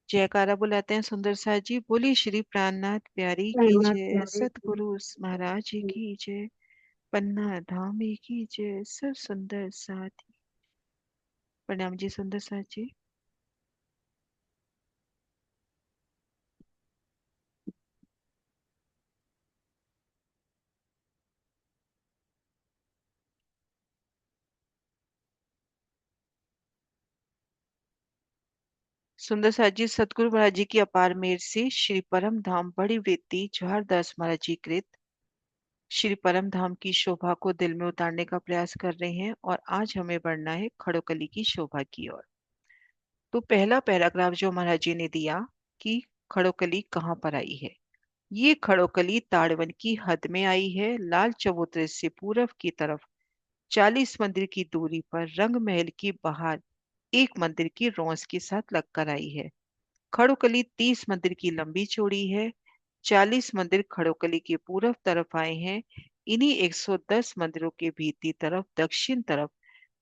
जयकारा बुलाते हैं सुंदर सा जी। बोली श्री प्राणनाथ प्यारी की प्रणनाथ जय, प्यारे की। सतगुरु महाराज जी की जय, पन्ना धाम की जय, सब सुंदर साथी। प्रणाम जी सुंदर साथ जी। सुंदर साथ जी, सतगुरु महाराज जी की अपार मेहर से श्री परम धाम बड़ी वृत्ति जवाहर दास महाराज जी कृत श्री परम धाम की शोभा को दिल में उतारने का प्रयास कर रहे हैं, और आज हमें बढ़ना है खड़ोकली की शोभा की ओर। तो पहला पैराग्राफ जो महाराज जी ने दिया कि खड़ोकली कहाँ पर आई है। ये खड़ोकली ताड़वन की हद में आई है। लाल चबूतरे से पूरब की तरफ 40 मंदिर की दूरी पर रंग महल की बाहर एक मंदिर की रौस के साथ लगकर आई है। खड़ोकली 30 मंदिर की लंबी चौड़ी है। 40 मंदिर खड़ोकली के पूरब तरफ आए हैं। इन्हीं 110 मंदिरों के भीतरी तरफ दक्षिण तरफ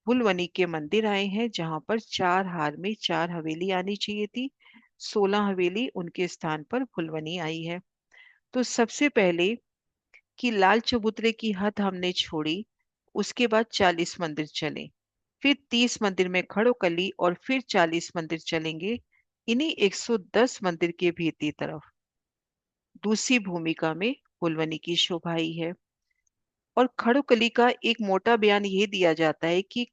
फुलवनी के मंदिर आए हैं, जहां पर चार हार में चार हवेली आनी चाहिए थी। 16 हवेली उनके स्थान पर फुलवनी आई है। तो सबसे पहले कि लाल चबूतरे की हद हमने छोड़ी, उसके बाद 40 मंदिर चले, फिर 30 मंदिर में खड़ोकली, और फिर 40 मंदिर चलेंगे इन्हीं 110 मंदिर के भीतरी तरफ। दूसरी भूमिका में फुलवनी की शोभा आई है। और खड़ोकली का एक मोटा बयान ये दिया जाता है कि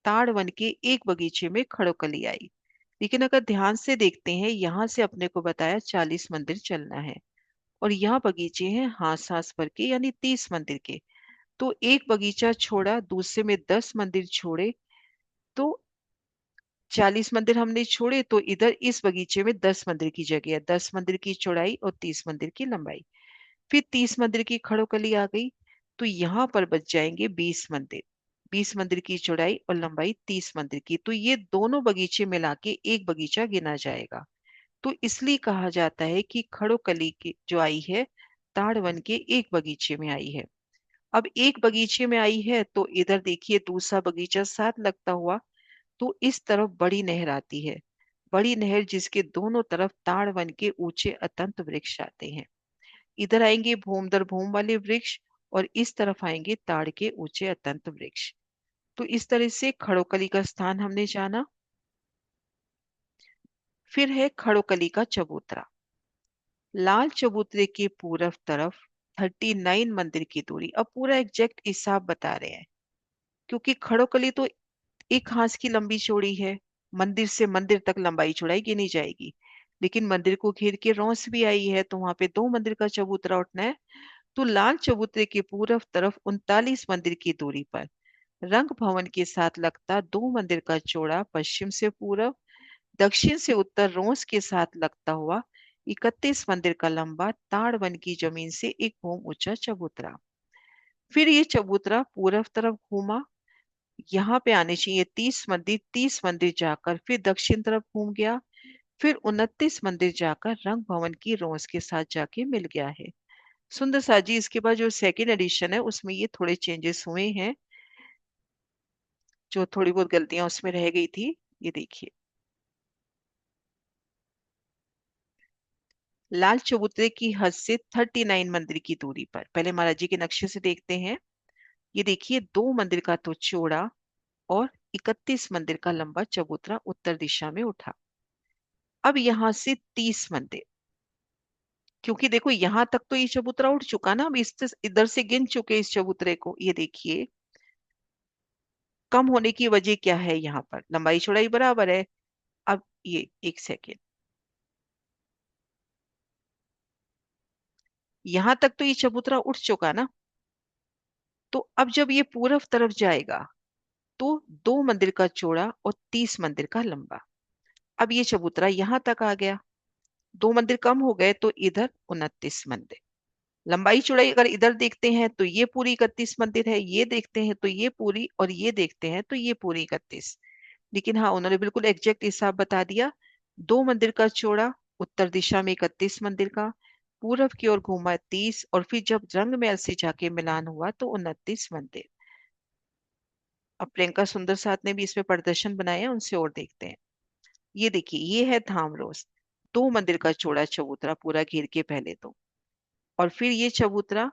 ताड़वन के एक बगीचे में खड़ोकली आई। लेकिन अगर ध्यान से देखते हैं, यहाँ से अपने को बताया 40 मंदिर चलना है, और यहाँ बगीचे हैं हास हास भर के, यानी 30 मंदिर के। तो एक बगीचा छोड़ा, दूसरे में 10 मंदिर छोड़े, तो 40 मंदिर हमने छोड़े, तो इधर इस बगीचे में 10 मंदिर की जगह है। 10 मंदिर की चौड़ाई और 30 मंदिर की लंबाई। फिर 30 मंदिर की खड़ोकली आ गई, तो यहाँ पर बच जाएंगे 20 मंदिर। 20 मंदिर की चौड़ाई और लंबाई 30 मंदिर की, तो ये दोनों बगीचे मिला के एक बगीचा गिना जाएगा। तो इसलिए कहा जाता है कि खड़ोकली की जो आई है, ताड़वन के एक बगीचे में आई है। अब एक बगीचे में आई है, तो इधर देखिए दूसरा बगीचा साथ लगता हुआ। तो इस तरफ बड़ी नहर आती है। बड़ी नहर जिसके दोनों तरफ ताड़ वन के ऊंचे अतंत वृक्ष आते हैं। इधर आएंगे भूमदर भूम वाले वृक्ष, और इस तरफ आएंगे ताड़ के ऊंचे अतंत वृक्ष। तो इस तरह से खड़ोकली का स्थान हमने जाना। फिर है खड़ोकली का चबूतरा। लाल चबूतरे के पूरब तरफ 39 मंदिर की दूरी। अब पूरा एग्जैक्ट हिसाब बता रहे हैं, क्योंकि खड़ोकली तो एक हाथ की लंबी चौड़ी है। मंदिर से मंदिर तक लंबाई चौड़ाई गिनी जाएगी, लेकिन मंदिर को घेर के रौस भी आई है, तो वहां पे दो मंदिर का चबूतरा उठना है। तो लाल चबूतरे के पूरब तरफ 39 मंदिर की दूरी पर रंग भवन के साथ लगता दो मंदिर का चौड़ा पश्चिम से पूरब, दक्षिण से उत्तर रोस के साथ लगता हुआ 31 मंदिर का लंबा ताड़ वन की जमीन से एक भूम ऊंचा चबूतरा। फिर ये चबूतरा पूरब तरफ घूमा। यहाँ पे आने चाहिए 30 मंदिर। 30 मंदिर जाकर फिर दक्षिण तरफ घूम गया। फिर 29 मंदिर जाकर रंग भवन की रोज के साथ जाके मिल गया है। सुंदर सा जी, इसके बाद जो सेकेंड एडिशन है उसमें ये थोड़े चेंजेस हुए हैं, जो थोड़ी बहुत गलतियां उसमें रह गई थी। ये देखिए, लाल चबूतरे की हद से 39 मंदिर की दूरी पर, पहले महाराज जी के नक्शे से देखते हैं। ये देखिए, दो मंदिर का तो चौड़ा और 31 मंदिर का लंबा चबूतरा उत्तर दिशा में उठा। अब यहां से 30 मंदिर, क्योंकि देखो यहां तक तो ये चबूतरा उठ चुका ना, अब इस इधर से गिन चुके इस चबूतरे को। ये देखिए, कम होने की वजह क्या है, यहाँ पर लंबाई चौड़ाई बराबर है। अब ये एक सेकेंड, यहां तक तो ये चबूतरा उठ चुका ना, तो अब जब ये पूरब तरफ जाएगा, तो दो मंदिर का चौड़ा और 30 मंदिर का लंबा। अब ये चबूतरा यहां तक आ गया, दो मंदिर कम हो गए, तो इधर 29 मंदिर। लंबाई चौड़ाई अगर इधर देखते हैं तो ये पूरी 31 मंदिर है, ये देखते हैं तो ये पूरी, और ये देखते हैं तो ये पूरी 31। लेकिन हाँ, उन्होंने बिल्कुल एग्जैक्ट हिसाब बता दिया। दो मंदिर का चौड़ा, उत्तर दिशा में 31 मंदिर का, पूरब की ओर घूमा 30, और फिर जब रंग महल से जाके मिलान हुआ तो 29 मंदिर। अब प्रियंका सुंदर साथ ने भी इसमें प्रदर्शन बनाए हैं, उनसे और देखते हैं। ये देखिए, ये है धाम रोज। 2 मंदिर का चौड़ा चबूतरा पूरा घेर के पहले तो, और फिर ये चबूतरा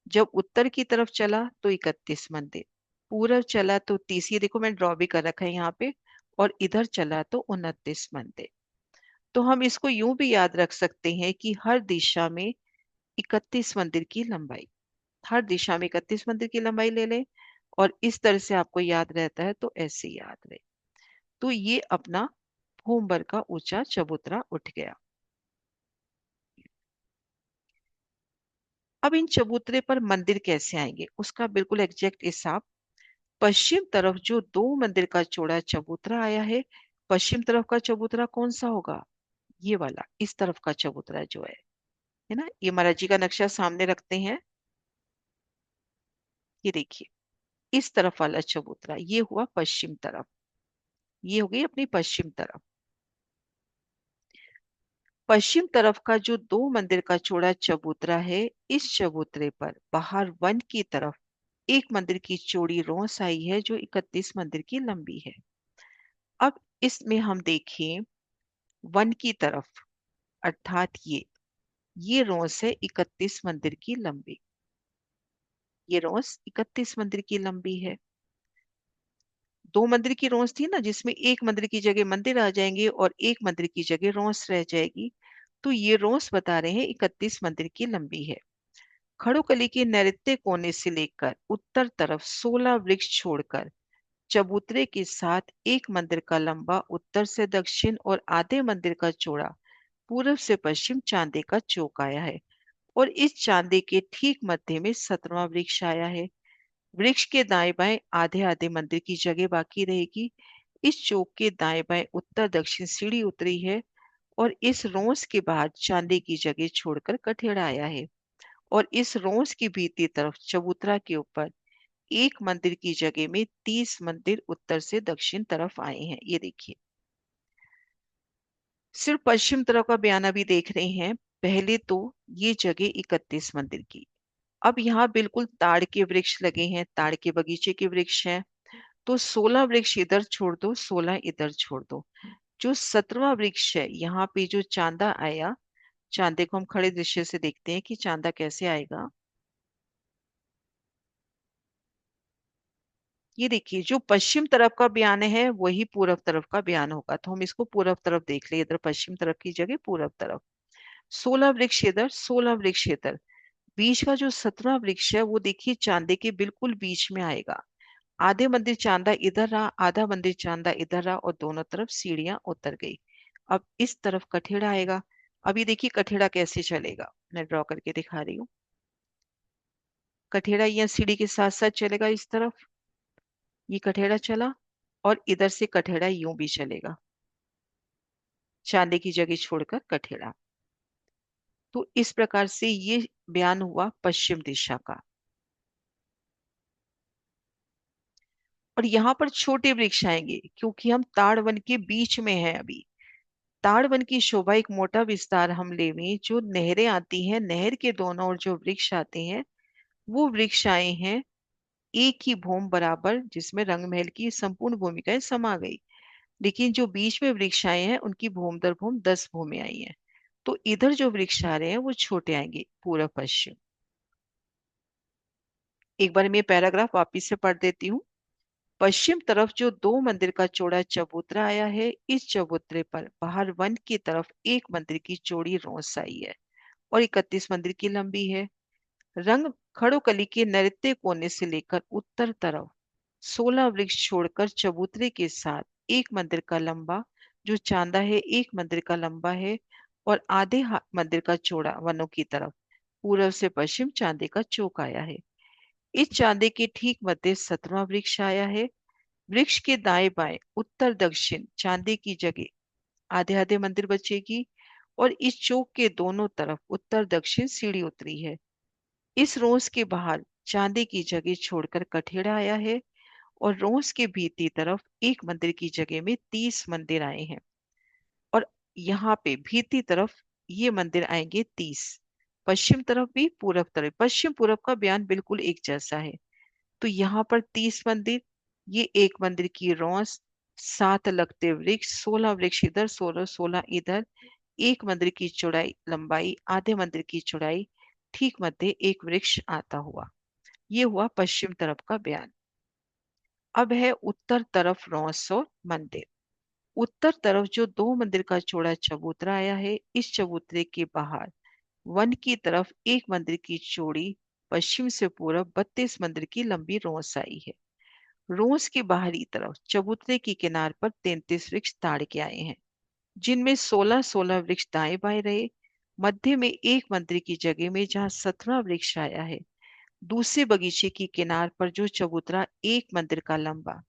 जब उत्तर की तरफ चला तो 31 मंदिर, पूरब चला तो 30, ये देखो मैं ड्रॉ भी कर रखा है यहाँ पे, और इधर चला तो 29 मंदिर। तो हम इसको यूं भी याद रख सकते हैं कि हर दिशा में 31 मंदिर की लंबाई, हर दिशा में 31 मंदिर की लंबाई ले लें, और इस तरह से आपको याद रहता है तो ऐसे याद रहे। तो ये अपना भूमबर का ऊंचा चबूतरा उठ गया। अब इन चबूतरे पर मंदिर कैसे आएंगे उसका बिल्कुल एग्जैक्ट हिसाब, पश्चिम तरफ जो 2 मंदिर का चौड़ा चबूतरा आया है, पश्चिम तरफ का चबूतरा कौन सा होगा? ये वाला, इस तरफ का चबूतरा जो है ना, ये महाराज जी का नक्शा सामने रखते हैं, ये देखिए इस तरफ वाला चबूतरा, ये हुआ पश्चिम तरफ, ये हो गई अपनी पश्चिम तरफ। पश्चिम तरफ का जो 2 मंदिर का चौड़ा चबूतरा है, इस चबूतरे पर बाहर वन की तरफ एक मंदिर की चौड़ी रोस आई है जो 31 मंदिर की लंबी है। अब इसमें हम देखें वन की तरफ, अर्थात ये रोस है 31 मंदिर की लंबी, ये रोस 31 मंदिर की लंबी है। 2 मंदिर की रोस थी ना, जिसमें एक मंदिर की जगह मंदिर आ जाएंगे और एक मंदिर की जगह रोस रह जाएगी, तो ये रोस बता रहे हैं 31 मंदिर की लंबी है। खड़ोकली के नैऋत्य कोने से लेकर उत्तर तरफ 16 वृक्ष छोड़कर चबूतरे के साथ एक मंदिर का लंबा उत्तर से दक्षिण और आधे मंदिर का चौड़ा पूरब से पश्चिम चांदी का चौक आया है, और इस चांदी के ठीक मध्य में 17वां वृक्ष आया है। वृक्ष के दाएं बाएं आधे आधे मंदिर की जगह बाकी रहेगी। इस चौक के दाएं बाएं उत्तर दक्षिण सीढ़ी उतरी है, और इस रोंस के बाद चांदी की जगह छोड़कर कठेड़ा आया है, और इस रोंस की भीतरी तरफ चबूतरा के ऊपर एक मंदिर की जगह में 30 मंदिर उत्तर से दक्षिण तरफ आए हैं। ये देखिए, सिर्फ पश्चिम तरफ का बयाना भी देख रहे हैं। पहले तो ये जगह 31 मंदिर की, अब यहाँ बिल्कुल ताड़ के वृक्ष लगे हैं, ताड़ के बगीचे के वृक्ष हैं, तो 16 वृक्ष इधर छोड़ दो, 16 इधर छोड़ दो। जो 17वां वृक्ष है, यहाँ पे जो चांदा आया, चांदे को हम खड़े दृश्य से देखते हैं कि चांदा कैसे आएगा। ये देखिए, जो पश्चिम तरफ का बयान है वही पूरब तरफ का बयान होगा, तो हम इसको पूरब तरफ देख ले, इधर पश्चिम तरफ की जगह पूरब तरफ। 16 वृक्ष इधर, 16 वृक्ष इधर, बीच का जो 17वां वृक्ष है वो देखिए चांदे के बिल्कुल बीच में आएगा। आधे मंदिर चांदा इधर रहा, आधा मंदिर चांदा इधर रहा, और दोनों तरफ सीढ़ियां उतर गई। अब इस तरफ कठेड़ा आएगा। अब ये देखिए कठेड़ा कैसे चलेगा, मैं ड्रॉ करके दिखा रही हूँ। कठेड़ा यहाँ सीढ़ी के साथ साथ चलेगा इस तरफ, ये कठेड़ा चला, और इधर से कठेड़ा यूं भी चलेगा, चांदी की जगह छोड़कर कठेड़ा। तो इस प्रकार से ये बयान हुआ पश्चिम दिशा का। और यहाँ पर छोटे वृक्ष आएंगे क्योंकि हम ताड़ वन के बीच में हैं अभी। ताड़ वन की शोभा एक मोटा विस्तार हम लेवें, जो नहरें आती हैं, नहर के दोनों ओर जो वृक्ष आते हैं वो वृक्ष आए हैं एक ही भूमि बराबर, जिसमें रंगमहल की संपूर्ण भूमिकाएं समा गई। लेकिन जो बीच में वृक्ष आए हैं उनकी भूमि दर भूमि 10 भूमि आई है, तो इधर जो वृक्ष आ रहे हैं वो छोटे आएंगे, पूर्व पश्चिम। एक बार मैं पैराग्राफ वापिस से पढ़ देती हूँ। पश्चिम तरफ जो 2 मंदिर का चौड़ा चबूतरा आया है, इस चबूतरे पर बाहर वन की तरफ एक मंदिर की चौड़ी रोंस आई है, और 31 मंदिर की लंबी है। रंग खड़ोकली के नैऋत्य कोने से लेकर उत्तर तरफ 16 वृक्ष छोड़कर चबूतरे के साथ एक मंदिर का लंबा, जो चांदा है, एक मंदिर का लंबा है, और आधे मंदिर का चौड़ा वनों की तरफ पूर्व से पश्चिम चांदी का चौक आया है। इस चांदी के ठीक मध्य 17वां वृक्ष आया है। वृक्ष के दाएं बाएं उत्तर दक्षिण चांदी की जगह आधे आधे मंदिर बचेगी, और इस चौक के दोनों तरफ उत्तर दक्षिण सीढ़ी उतरी है। इस रोस के बाहर चांदी की जगह छोड़कर कठेड़ा आया है, और रोस के भीतरी तरफ एक मंदिर की जगह में 30 मंदिर आए हैं, और यहाँ पे भीतरी तरफ ये मंदिर आएंगे 30। पश्चिम तरफ भी, पूरब तरफ, पश्चिम पूरब का बयान बिल्कुल एक जैसा है। तो यहाँ पर 30 मंदिर, ये एक मंदिर की रोंस, 7 लगते वृक्ष, 16 वृक्ष इधर, 16 16 इधर, एक मंदिर की चौड़ाई लंबाई आधे मंदिर की चौड़ाई ठीक मध्य एक वृक्ष आता हुआ। ये हुआ पश्चिम तरफ का बयान। अब है उत्तर तरफ रौस और मंदिर। उत्तर तरफ जो दो मंदिर का चौड़ा चबूतरा आया है, इस चबूतरे के बाहर वन की तरफ एक मंदिर की चौड़ी पश्चिम से पूरब 32 मंदिर की लंबी रोंस आई है। रोंस की बाहरी तरफ चबूतरे की किनार पर 33 वृक्ष ताड़ के आए हैं, जिनमें 16-16 वृक्ष दाएं बाएं रहे। मध्य में एक मंदिर की जगह में जहां 17वां वृक्ष आया है, दूसरे बगीचे की किनार पर जो चबूतरा एक मंदिर का लंबा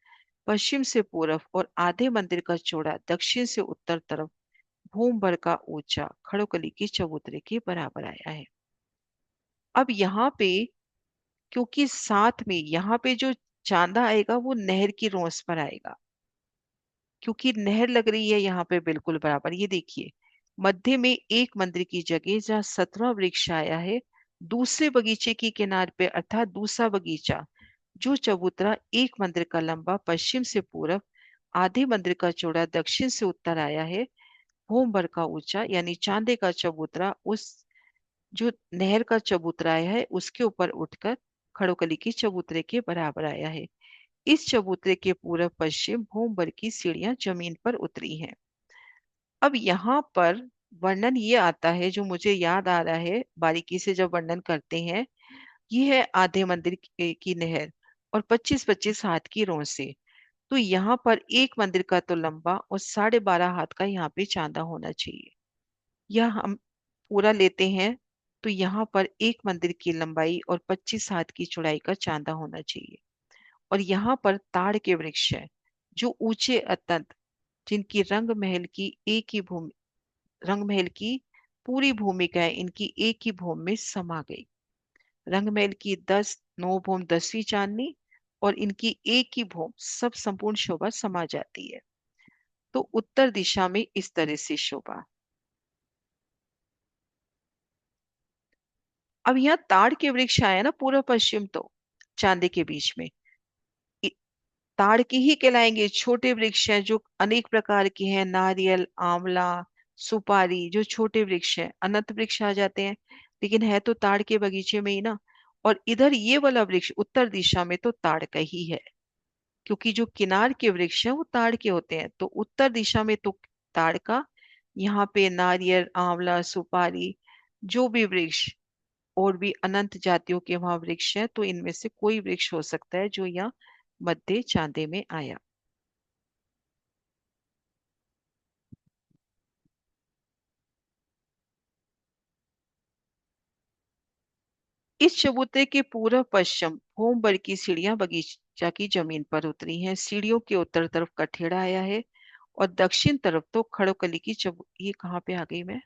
पश्चिम से पूरब और आधे मंदिर का चौड़ा दक्षिण से उत्तर तरफ भूम भर का ऊंचा खड़ोकली के चबूतरे के बराबर आया है। अब यहाँ पे क्योंकि साथ में यहाँ पे जो चांदा आएगा वो नहर की रोंस पर आएगा, क्योंकि नहर लग रही है यहाँ पे बिल्कुल बराबर। ये देखिए, मध्य में एक मंदिर की जगह जहाँ 17वां वृक्ष आया है, दूसरे बगीचे की किनार पे अर्थात दूसरा बगीचा जो चबूतरा एक मंदिर का लंबा पश्चिम से पूरब आधे मंदिर का चौड़ा दक्षिण से उत्तर आया है, भूम भर का ऊंचा यानी चांदे का चबूतरा उस जो नहर का चबूतरा आया है उसके ऊपर उठकर खड़ोकली के चबूतरे के बराबर आया है। इस चबूतरे के पूरब पश्चिम भूम भर की सीढ़ियां जमीन पर उतरी हैं। अब यहाँ पर वर्णन ये आता है जो मुझे याद आ रहा है बारीकी से जब वर्णन करते हैं। ये है आधे मंदिर की नहर और 25-25 हाथ की रोंसे। तो यहाँ पर एक मंदिर का तो लंबा और 12.5 हाथ का यहाँ पे चांदा होना चाहिए। यह हम पूरा लेते हैं तो यहाँ पर एक मंदिर की लंबाई और 25 हाथ की चौड़ाई का चांदा होना चाहिए। और यहाँ पर ताड़ के वृक्ष है जो ऊंचे अत्यंत, जिनकी रंग महल की पूरी भूमिका है इनकी एक ही भूमि में समा गई। रंग महल की 9 भूमि 10वीं चांदनी और इनकी एक ही भूमि सब संपूर्ण शोभा समा जाती है। तो उत्तर दिशा में इस तरह से शोभा। अब यहाँ ताड़ के वृक्ष आया ना पूर्व पश्चिम, तो चांदे के बीच में इ- ताड़ के ही कहलाएंगे। छोटे वृक्ष हैं जो अनेक प्रकार के हैं, नारियल, आंवला, सुपारी, जो छोटे वृक्ष हैं अनंत वृक्ष आ जाते हैं, लेकिन है तो ताड़ के बगीचे में ही ना। और इधर ये वाला वृक्ष उत्तर दिशा में तो ताड़ का ही है, क्योंकि जो किनार के वृक्ष हैं वो ताड़ के होते हैं। तो उत्तर दिशा में तो ताड़ का, यहाँ पे नारियल, आंवला, सुपारी, जो भी वृक्ष और भी अनंत जातियों के वहां वृक्ष हैं, तो इनमें से कोई वृक्ष हो सकता है जो यहाँ मध्य चांदे में आया। इस चबूतरे के पूर्व पश्चिम भूमभर की सीढ़ियां बगीचा की जमीन पर उतरी हैं। सीढ़ियों के उत्तर तरफ कठेड़ा आया है और दक्षिण तरफ तो खड़ोकली की ये कहाँ पे आ गई मैं,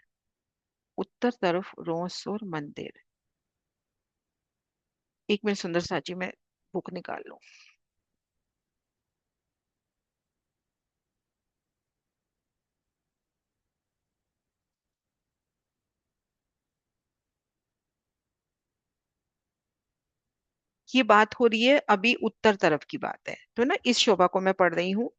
उत्तर तरफ रोंस और मंदिर। एक मिनट सुंदर साची, मैं बुक निकाल लूं। ये बात हो रही है अभी उत्तर तरफ की बात है, तो ना इस शोभा को मैं पढ़ रही हूँ।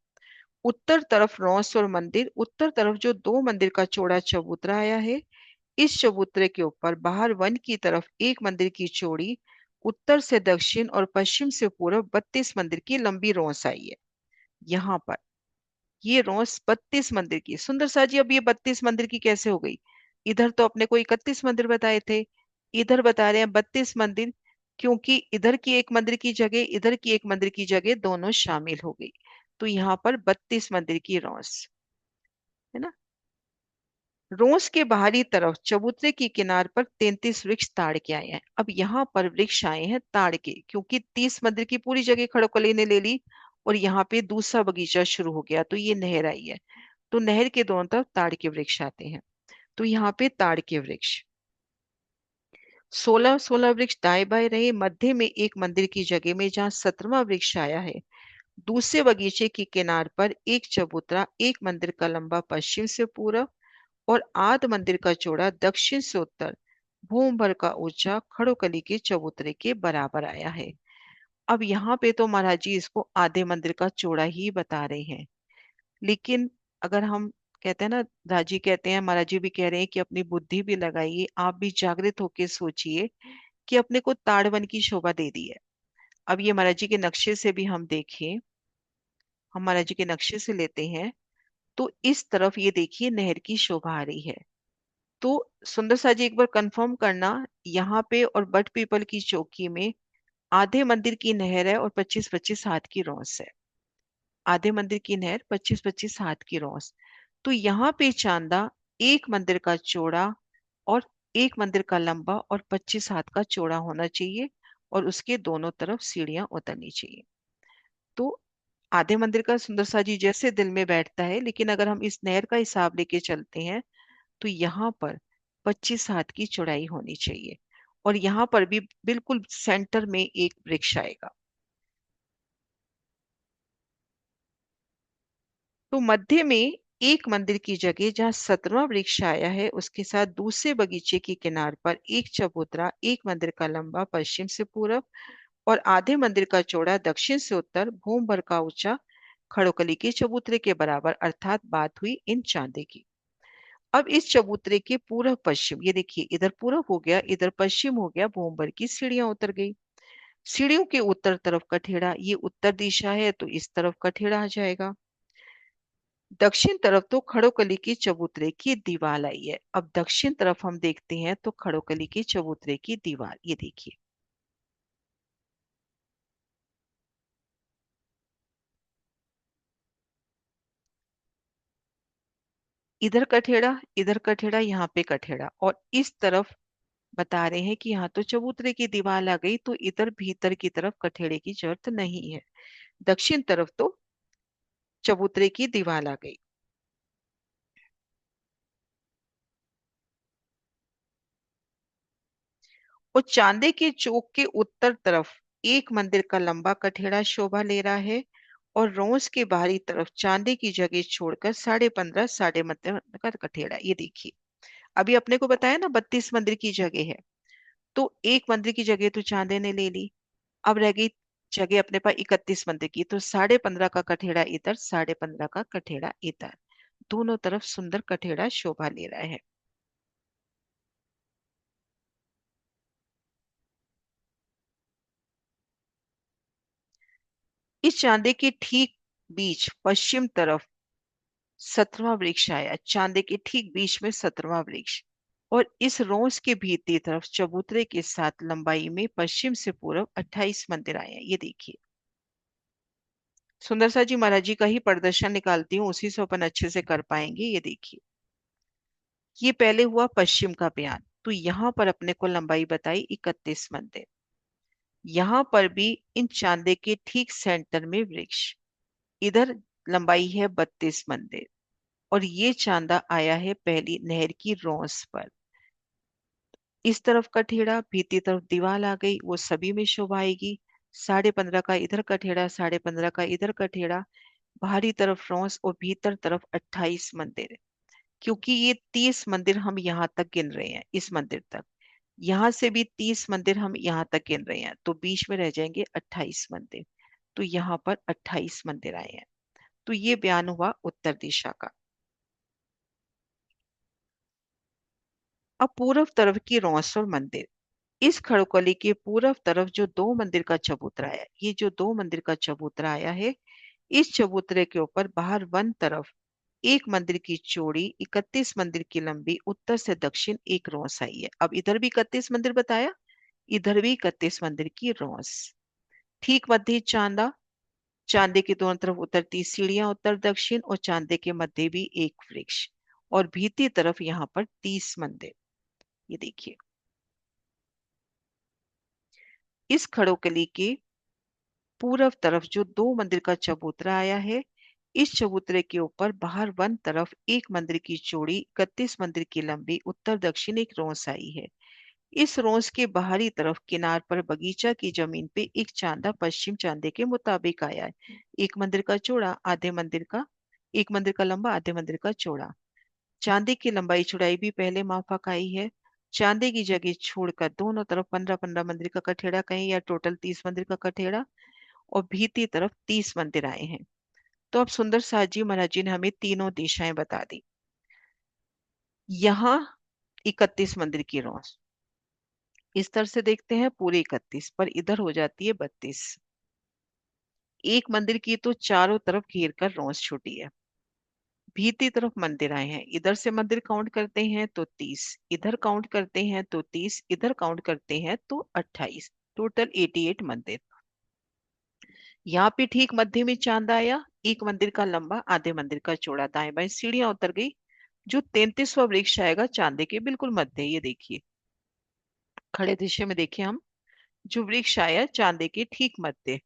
उत्तर तरफ रौस और मंदिर। उत्तर तरफ जो दो मंदिर का चौड़ा चबूतरा आया है, इस चबूतरे के ऊपर बाहर वन की तरफ एक मंदिर की चौड़ी उत्तर से दक्षिण और पश्चिम से पूर्व 32 मंदिर की लंबी रौस आई है। यहाँ पर ये रौस 32 मंदिर की। सुंदर सा जी, अब ये 32 मंदिर की कैसे हो गई? इधर तो अपने को 31 मंदिर बताए थे, इधर बता रहे हैं 32 मंदिर, क्योंकि इधर की एक मंदिर की जगह इधर की एक मंदिर की जगह दोनों शामिल हो गई। तो यहाँ पर 32 मंदिर की रौस है ना। रोज के बाहरी तरफ चबूतरे की किनार पर 33 वृक्ष ताड़ के आए हैं। अब यहाँ पर वृक्ष आए हैं ताड़ के, क्योंकि 30 मंदिर की पूरी जगह खड़ोकली ने ले ली और यहाँ पे दूसरा बगीचा शुरू हो गया, तो ये नहर आई है। तो नहर के दोनों तरफ ताड़ के वृक्ष आते हैं। तो यहाँ पे ताड़ के वृक्ष 16-16 वृक्ष दाएं बाएं रहे। मध्य में एक मंदिर की जगह में जहाँ 17वां वृक्ष आया है, दूसरे बगीचे की किनार पर एक चबूतरा एक मंदिर का लंबा पश्चिम से पूरब और आध मंदिर का चौड़ा दक्षिण से उत्तर भूम भर का ऊंचा खड़ोकली के चबूतरे के बराबर आया है। अब यहाँ पे तो महाराज जी इसको आधे मंदिर का चौड़ा ही बता रहे हैं, लेकिन अगर हम कहते हैं ना, राजी कहते हैं, महाराज जी भी कह रहे हैं कि अपनी बुद्धि भी लगाइए, आप भी जागृत होके सोचिए कि अपने को ताड़वन की शोभा दे दी है। अब ये महाराज जी के नक्शे से भी हम देखें, हम महाराज जी के नक्शे से लेते हैं, तो इस तरफ ये देखिए नहर की शोभा आ रही है। तो सुंदर सा जी एक बार कंफर्म करना, यहाँ पे और बट पीपल की चौकी में आधे मंदिर की नहर है और 25-25 हाथ की रौस है। आधे मंदिर की नहर, 25-25 हाथ की रौस। तो यहाँ पे चांदा एक मंदिर का चौड़ा और एक मंदिर का लंबा और 25 हाथ का चौड़ा होना चाहिए, और उसके दोनों तरफ सीढ़ियां उतरनी चाहिए। तो आधे मंदिर का सुंदर सा जी जैसे दिल में बैठता है, लेकिन अगर हम इस नहर का हिसाब लेके चलते हैं तो यहाँ पर 25 हाथ की चौड़ाई होनी चाहिए, और यहाँ पर भी बिल्कुल सेंटर में एक वृक्ष आएगा। तो मध्य में एक मंदिर की जगह जहाँ 17वां वृक्ष आया है, उसके साथ दूसरे बगीचे की किनार पर एक चबूतरा, एक मंदिर का लंबा पश्चिम से पूरब और आधे मंदिर का चौड़ा दक्षिण से उत्तर, भूम भर का ऊंचा खड़ोकली के चबूतरे के बराबर, अर्थात बात हुई इन चांदे की। अब इस चबूतरे के पूर्व पश्चिम, ये देखिए इधर पूरब हो गया, इधर पश्चिम हो गया, भूम भर की सीढ़ियां उतर गई। सीढ़ियों के उत्तर तरफ कठेड़ा, ये उत्तर दिशा है तो इस तरफ कठेड़ा आ जाएगा। दक्षिण तरफ तो खड़ोकली की चबूतरे की दीवार आई है। अब दक्षिण तरफ हम देखते हैं तो खड़ोकली की चबूतरे की दीवार, ये देखिए। इधर कठेड़ा, इधर कठेड़ा, यहाँ पे कठेड़ा, और इस तरफ बता रहे हैं कि यहाँ तो चबूतरे की दीवार आ गई, तो इधर भीतर की तरफ कठेड़े की जरूरत नहीं है। दक्षिण तरफ तो चबूतरे की दीवार आ गई। और चांदे के चौक के उत्तर तरफ एक मंदिर का लंबा कठेड़ा शोभा ले रहा है, और रोज के बाहरी तरफ चांदी की जगह छोड़कर 15.5 साढ़े मंदिर का कठेड़ा, ये देखिए। अभी अपने को बताया ना 32 मंदिर की जगह है, तो एक मंदिर की जगह तो चांदे ने ले ली, अब रह गई जगह अपने पास 31 मंदिर की, तो 15.5 का कठेड़ा इधर, 15.5 का कठेड़ा इधर, दोनों तरफ सुंदर कठेड़ा शोभा ले रहा है। इस चांदे के ठीक बीच पश्चिम तरफ 17वां वृक्ष आया, चांदे के ठीक बीच में 17वां वृक्ष, और इस रोस के भीतरी तरफ चबूतरे के साथ लंबाई में पश्चिम से पूर्व 28 मंदिर आए हैं, ये देखिए। सुंदर सा जी महाराज जी का ही प्रदर्शन निकालती हूँ, उसी से अपन अच्छे से कर पाएंगे। ये देखिए, ये पहले हुआ पश्चिम का बयान, तो यहाँ पर अपने को लंबाई बताई 31 मंदिर। यहाँ पर भी इन चांदे के ठीक सेंटर में वृक्ष, इधर लंबाई है 32 मंदिर, और ये चांदा आया है पहली नहर की रौस पर। इस तरफ कठेड़ा, भीती तरफ दीवार आ गई, वो सभी में शोभा आएगी। 15.5 का इधर कठेड़ा, 15.5 का इधर कठेड़ा, बाहरी तरफ रौस और भीतर तरफ 28 मंदिर। क्योंकि ये 30 मंदिर हम यहाँ तक गिन रहे हैं, इस मंदिर तक, यहाँ से भी 30 मंदिर हम यहाँ तक गिन रहे हैं, तो बीच में रह जाएंगे 28 मंदिर। तो यहाँ पर 28 मंदिर आए हैं। तो ये बयान हुआ उत्तर दिशा का। अब पूर्व तरफ की रौंसर मंदिर, इस खड़कोली के पूर्व तरफ जो दो मंदिर का चबूतरा है, ये जो दो मंदिर का चबूतरा आया है, इस चबूतरे के ऊपर बाहर वन तरफ एक मंदिर की चौड़ी, 31 मंदिर की लंबी, उत्तर से दक्षिण एक रौस आई है। अब इधर भी 31 मंदिर बताया, इधर भी 31 मंदिर की रौस। ठीक मध्य चांदा, चांदे के दोनों तरफ उतरती सीढ़ियां उत्तर दक्षिण, और चांदे के मध्य भी एक वृक्ष, और भीतरी तरफ यहाँ पर 30 मंदिर, ये देखिए। इस खड़ोकली के पूर्व तरफ जो दो मंदिर का चबूतरा आया है, इस चबूतरे के ऊपर बाहर वन तरफ एक मंदिर की चौड़ी, 31 मंदिर की लंबी, उत्तर दक्षिण एक रोंस आई है। इस रोंस के बाहरी तरफ किनार पर बगीचा की जमीन पे एक चांदा पश्चिम चांदे के मुताबिक आया है। एक मंदिर का चौड़ा, आधे मंदिर का, एक मंदिर का लंबा, आधे मंदिर का चौड़ा। चांदी की लंबाई चौड़ाई भी पहले माफक आई है। चांदी की जगह छोड़कर दोनों तरफ 15-15 मंदिर का कठेड़ा कहीं, या टोटल 30 मंदिर का कठेड़ा, और भीतरी तरफ 30 मंदिर आए हैं। तो अब सुंदर साहब जी महाराज जी ने हमें तीनों दिशाएं बता दी। यहाँ 31 मंदिर की रौस। इस तरह से देखते हैं पूरे 31, पर इधर हो जाती है 32। एक मंदिर की तो चारों तरफ घेर कर रौस छूटी है। भीतरी तरफ मंदिर आए हैं, इधर से मंदिर काउंट करते हैं तो 30, इधर काउंट करते हैं तो 30, इधर काउंट करते हैं तो 28। टोटल 88 मंदिर। यहाँ पे ठीक मध्य में चांद आया, एक मंदिर का लंबा आधे मंदिर का चौड़ा, दाएं बाएं सीढ़ियां उतर गई। जो 33वां वृक्ष आएगा चांदे के बिल्कुल मध्य, ये देखिए खड़े दृश्य में देखिए हम, जो वृक्ष आया चांदे के ठीक मध्य।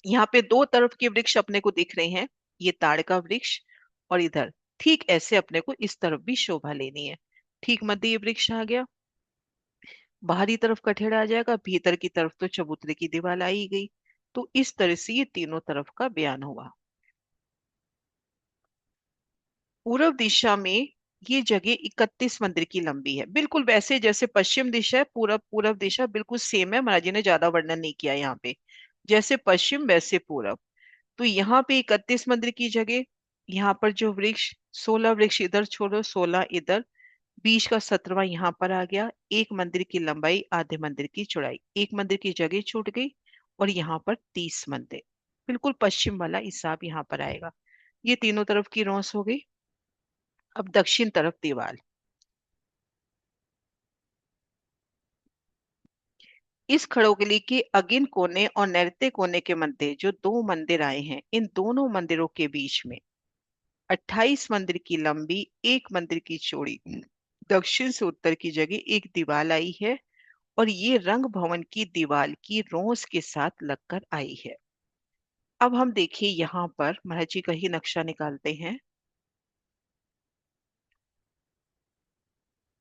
यहाँ पे दो तरफ के वृक्ष अपने को दिख रहे हैं, ये ताड़ का वृक्ष, और इधर ठीक ऐसे अपने को इस तरफ भी शोभा लेनी है। ठीक मध्य ये वृक्ष आ गया, बाहरी तरफ कठेड़ा आ जाएगा, भीतर की तरफ तो चबूतरे की दीवार आई गई। तो इस तरह से ये तीनों तरफ का बयान हुआ। पूर्व दिशा में ये जगह 31 मंदिर की लंबी है, बिल्कुल वैसे जैसे पश्चिम दिशा है, पूरब पूर्व दिशा बिल्कुल सेम है। महाराज जी ने ज्यादा वर्णन नहीं किया यहाँ पे, जैसे पश्चिम वैसे पूरब। तो यहाँ पे 31 मंदिर की जगह, यहाँ पर जो वृक्ष, 16 वृक्ष इधर छोड़ो, 16 इधर, बीच का 17वां यहाँ पर आ गया। एक मंदिर की लंबाई आधे मंदिर की चौड़ाई, एक मंदिर की जगह छूट गई, और यहाँ पर 30 मंदिर। बिल्कुल पश्चिम वाला हिसाब यहाँ पर आएगा। ये तीनों तरफ की रौस हो गई। अब दक्षिण तरफ दीवार। इस खड़ोगली के अगिन कोने और नैऋत्य कोने के मध्य जो दो मंदिर आए हैं, इन दोनों मंदिरों के बीच में 28 मंदिर की लंबी, एक मंदिर की चौड़ी, दक्षिण से उत्तर की जगह एक दीवार आई है, और ये रंग भवन की दीवार की रोंस के साथ लगकर आई है। अब हम देखिए यहाँ पर महाराज जी का ही नक्शा निकालते हैं।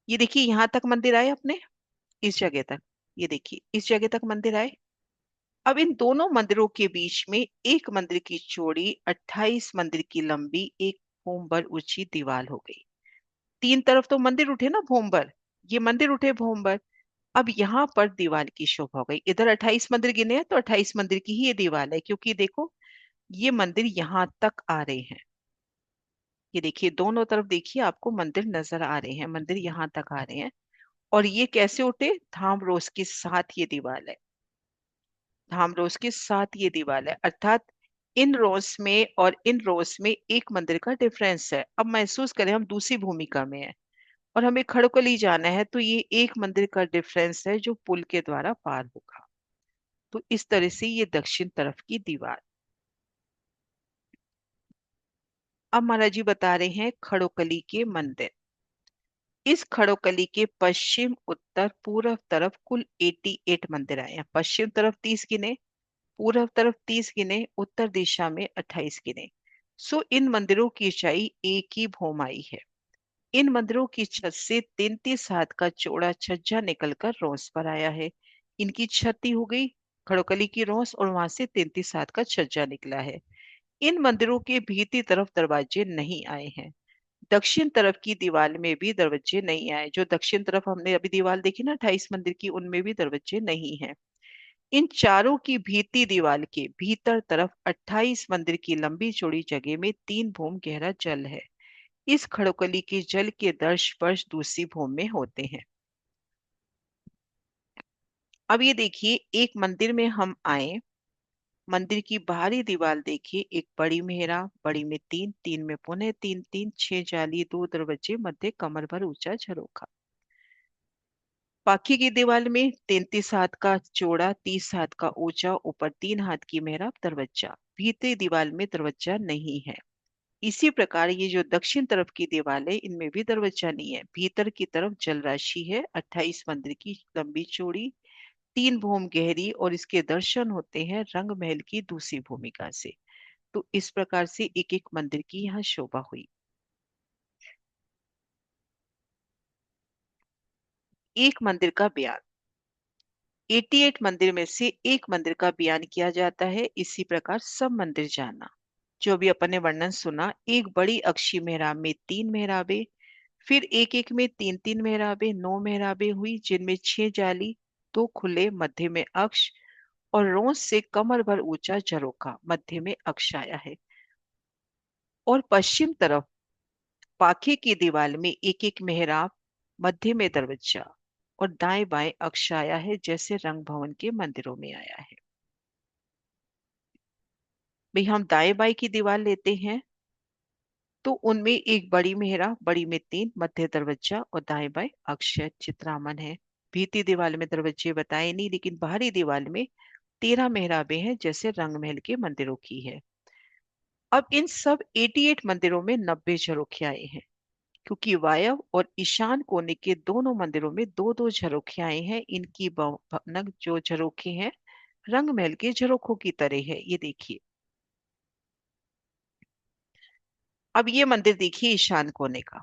ये देखिए यहाँ तक मंदिर आए अपने, इस जगह तक, ये देखिए इस जगह तक मंदिर आए। अब इन दोनों मंदिरों के बीच में एक मंदिर की चौड़ी, 28 मंदिर की लंबी, एक भूमभर ऊंची दीवार हो गई। तीन तरफ तो मंदिर उठे ना भूमभर, ये मंदिर उठे भूमभर। अब यहाँ पर दीवार की शोभा हो गई। इधर 28 मंदिर गिने हैं तो 28 मंदिर की ही ये दीवार है, क्योंकि देखो ये मंदिर यहाँ तक आ रहे हैं। ये देखिए दोनों तरफ देखिए आपको मंदिर नजर आ रहे हैं, मंदिर यहाँ तक आ रहे हैं। और ये कैसे उठे, धाम रोज के साथ ये दीवार है, धाम रोज के साथ ये दीवार है, अर्थात इन रोज में और इन रोज में एक मंदिर का डिफरेंस है। अब महसूस करें हम दूसरी भूमिका में है और हमें खड़कली जाना है, तो ये एक मंदिर का डिफरेंस है जो पुल के द्वारा पार होगा। तो इस तरह से ये दक्षिण तरफ की दीवार। अब महाराज जी बता रहे हैं खड़ोकली के मंदिर। इस खड़ोकली के पश्चिम उत्तर पूर्व तरफ कुल 88 मंदिर आए हैं। पश्चिम तरफ 30 गिने, पूर्व तरफ 30 गिने, उत्तर दिशा में 28 गिने। सो इन मंदिरों की ऊंचाई एक ही भौमाई है। इन मंदिरों की छत से 33 हाथ का चौड़ा छज्जा निकलकर रोंस पर आया है। इनकी छत ही हो गई खड़ोकली की रोंस, और वहां से 33 हाथ का छज्जा निकला है। इन मंदिरों के भीतरी तरफ दरवाजे नहीं आए हैं। दक्षिण तरफ की दीवार में भी दरवाजे नहीं आए। जो दक्षिण तरफ हमने अभी दीवार देखी ना 28 मंदिर की, उनमें भी दरवाजे नहीं है। इन चारों की भीतरी दीवार के भीतर तरफ 28 मंदिर की लंबी चौड़ी जगह में 3 भूम गहरा जल है। इस खड़ोकली के जल के दर्श स्पर्श दूसरी भूम में होते हैं। अब ये देखिए एक मंदिर में हम आए, मंदिर की बाहरी दीवार देखिए, एक बड़ी मेहराब, बड़ी में तीन, तीन में पुनः तीन, तीन, 6 जाली, 2 दरवाजे, मध्य कमर भर ऊंचा झरोखा। बाकी की दीवार में 33 हाथ का चौड़ा, 30 हाथ का ऊंचा, ऊपर 3 हाथ की मेहराब, दरवाजा। भीतरी दीवार में दरवाजा नहीं है। इसी प्रकार ये जो दक्षिण तरफ की दीवार है, इनमें भी दरवाजा नहीं है। भीतर की तरफ जल राशि है, 28 मंदिर की लंबी चौड़ी, 3 भूम गहरी, और इसके दर्शन होते हैं रंग महल की दूसरी भूमिका से। तो इस प्रकार से एक एक मंदिर की यहाँ शोभा हुई। एक मंदिर का बयान। 88 मंदिर में से एक मंदिर का बयान किया जाता है। इसी प्रकार सब मंदिर जाना। जो भी अपन ने वर्णन सुना, एक बड़ी अक्षी मेहराब में 3 मेहराबें, फिर एक एक में 3 3 मेहराबें, 9 मेहराबें हुई, जिनमें 6 जाली, 2 खुले, मध्य में अक्ष, और रोंस से कमर भर ऊंचा झरोखा मध्य में अक्षाया है। और पश्चिम तरफ पाखे की दीवार में एक एक मेहराब, मध्य में दरवाजा और दाएं बाएं अक्षाया है, जैसे रंग भवन के मंदिरों में आया है। भाई हम दाएं बाएं की दीवार लेते हैं तो उनमें एक बड़ी मेहराब, बड़ी में तीन, मध्य दरवाजा और दाएं बाएं अक्षय चित्रामन है। भीती दीवार में दरवाजे बताए नहीं, लेकिन बाहरी दीवार में 13 मेहराबें हैं, जैसे रंग महल के मंदिरों की है। अब इन सब 88 मंदिरों में 90 झरोखे आए हैं, क्योंकि वायव और ईशान कोने के दोनों मंदिरों में दो दो झरोखे आए हैं। इनकी भवनक जो झरोखे हैं रंग महल के झरोखों की तरह है। ये देखिए, अब ये मंदिर देखिए ईशान कोने का।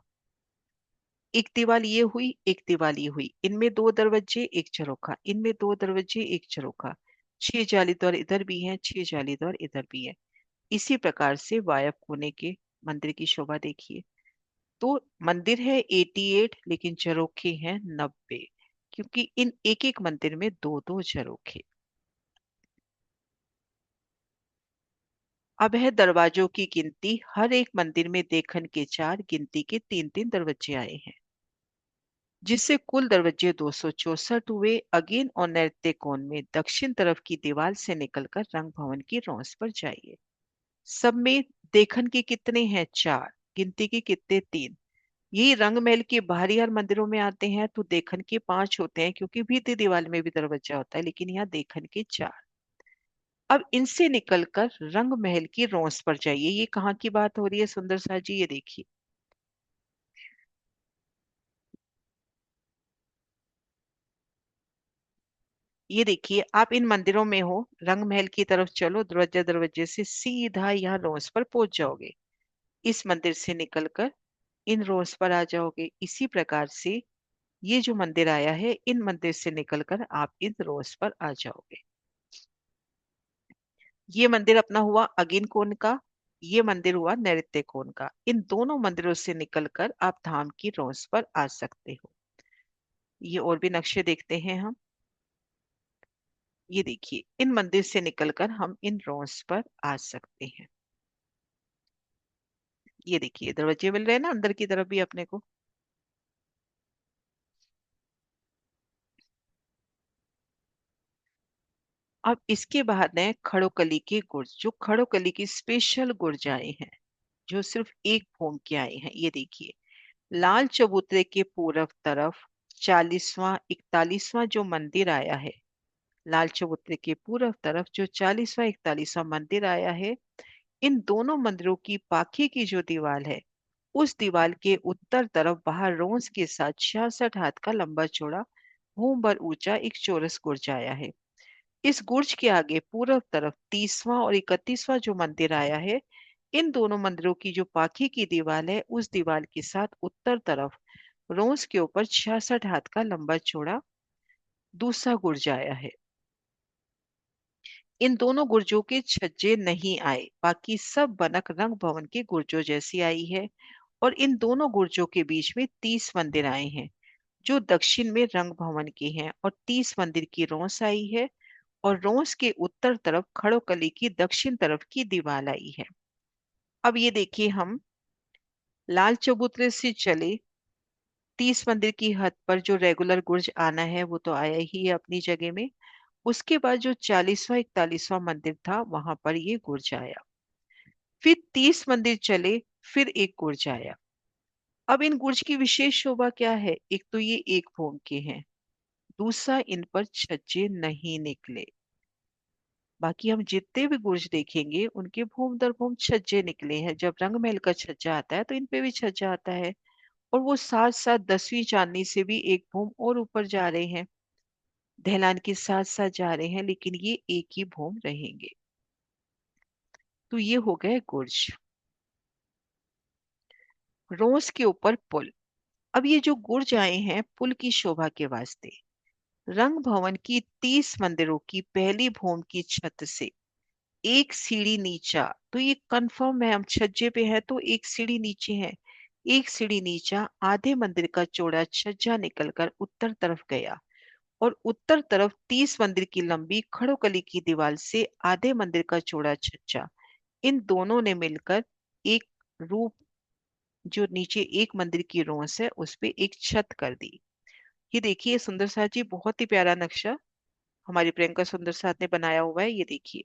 एक दीवार ये हुई, एक दीवार ये हुई, इनमें दो दरवाजे एक झरोखा, इनमें दो दरवाजे एक झरोखा, 6 जालीदार इधर भी हैं, 6 जालीदार इधर भी है। इसी प्रकार से वायव कोने के मंदिर की शोभा देखिए। तो मंदिर है 88, लेकिन झरोखे हैं 90, क्योंकि इन एक एक मंदिर में दो दो झरोखे। अब है दरवाजों की गिनती। हर एक मंदिर में देखन के चार, गिनती के तीन तीन दरवाजे आए हैं, जिससे कुल दरवाजे 264 हुए। अगेन और नैऋत्य कोण में दक्षिण तरफ की दीवार से निकलकर रंग भवन की रौस पर जाइए। सब में देखन के कितने हैं? चार, गिनती के कितने? तीन। यही रंग महल के बाहरी हर मंदिरों में आते हैं तो देखन के पांच होते हैं, क्योंकि भीतरी दीवार में भी दरवाजा होता है, लेकिन यहाँ देखन के चार। अब इनसे निकलकर रंग महल की रौस पर जाइए। ये कहाँ की बात हो रही है सुंदर सा जी? ये देखिए, ये देखिए, आप इन मंदिरों में हो, रंग महल की तरफ चलो, दरवाजा दरवाजे से सीधा यहाँ रौस पर पहुंच जाओगे। इस मंदिर से निकलकर इन रोज पर आ जाओगे। इसी प्रकार से ये जो मंदिर आया है, इन मंदिर से निकलकर आप इन रोज पर आ जाओगे। ये मंदिर अपना हुआ अगिन कोण का, ये मंदिर हुआ नैऋत्य कोण का। इन दोनों मंदिरों से निकलकर आप धाम की रोज पर आ सकते हो। ये और भी नक्शे देखते हैं हम। ये देखिए, इन मंदिर से निकलकर हम इन रोज पर आ सकते हैं। ये देखिए, दरवाजे मिल रहे हैं ना अंदर की तरफ भी अपने को। अब इसके बाद है खड़ोकली के गुर्ज, जो खड़ोकली की स्पेशल गुर्ज आए हैं, जो सिर्फ एक भूम के आए हैं। ये देखिए, लाल चबूतरे के पूरब तरफ 40वां 41वां जो मंदिर आया है, लाल चबूतरे के पूरब तरफ जो 40वां 41वां मंदिर आया है, इन दोनों मंदिरों की पाखी की जो दीवार है, उस दीवार के उत्तर तरफ बाहर रोंस के साथ 66 हाथ का लंबा चौड़ा भूम भर ऊंचा एक चौरस गुर्ज आया है। इस गुर्ज के आगे पूरब तरफ 30वां और 31वां जो मंदिर आया है, इन दोनों मंदिरों की जो पाखी की दीवार है, उस दीवार के साथ उत्तर तरफ रोंस के ऊपर 66 हाथ का लंबा चौड़ा दूसरा गुर्ज आया है। इन दोनों गुर्जों के छज्जे नहीं आए, बाकी सब बनक रंग भवन के गुर्जों जैसी आई है। और इन दोनों गुर्जों के बीच में 30 मंदिर आए हैं, जो दक्षिण में रंग भवन के हैं, और 30 मंदिर की रोंस आई है। और रोंस के उत्तर तरफ खड़ोकली की दक्षिण तरफ की दीवार आई है। अब ये देखिए, हम लाल चबूतरे से चले, 30 मंदिर की हद पर जो रेगुलर गुर्ज आना है वो तो आया ही है अपनी जगह में। उसके बाद जो 40वां 41वां मंदिर था, वहां पर ये गुर्ज आया। फिर 30 मंदिर चले, फिर एक गुर्ज आया। अब इन गुर्ज की विशेष शोभा क्या है? एक तो ये एक भूम के हैं, दूसरा इन पर छज्जे नहीं निकले। बाकी हम जितने भी गुर्ज देखेंगे उनके भूम दर भूम छज्जे निकले हैं। जब रंग महल का छज्जा आता है तो इन पे भी छज्जा आता है, और वो साथ साथ 10वीं चांदनी से भी एक भूम और ऊपर जा रहे हैं, दहलान के साथ साथ जा रहे हैं, लेकिन ये एक ही भूम रहेंगे। तो ये हो गए गुर्ज। रोंस के ऊपर पुल। अब ये जो गुर्ज आए हैं पुल की शोभा के वास्ते, रंग भवन की 30 मंदिरों की पहली भूम की छत से एक सीढ़ी नीचा, तो ये कंफर्म है हम छज्जे पे है तो एक सीढ़ी नीचे है। एक सीढ़ी नीचा आधे मंदिर का चौड़ा छज्जा निकलकर उत्तर तरफ गया, और उत्तर तरफ 30 मंदिर की लंबी खड़ोकली की दीवार से आधे मंदिर का चौड़ा छज्जा, इन दोनों ने मिलकर एक रूप, जो नीचे एक मंदिर की रोंस है उस पे एक छत कर दी। ये देखिए सुंदर साथ जी, बहुत ही प्यारा नक्शा हमारी प्रियंका सुंदर साथ ने बनाया हुआ है। ये देखिए,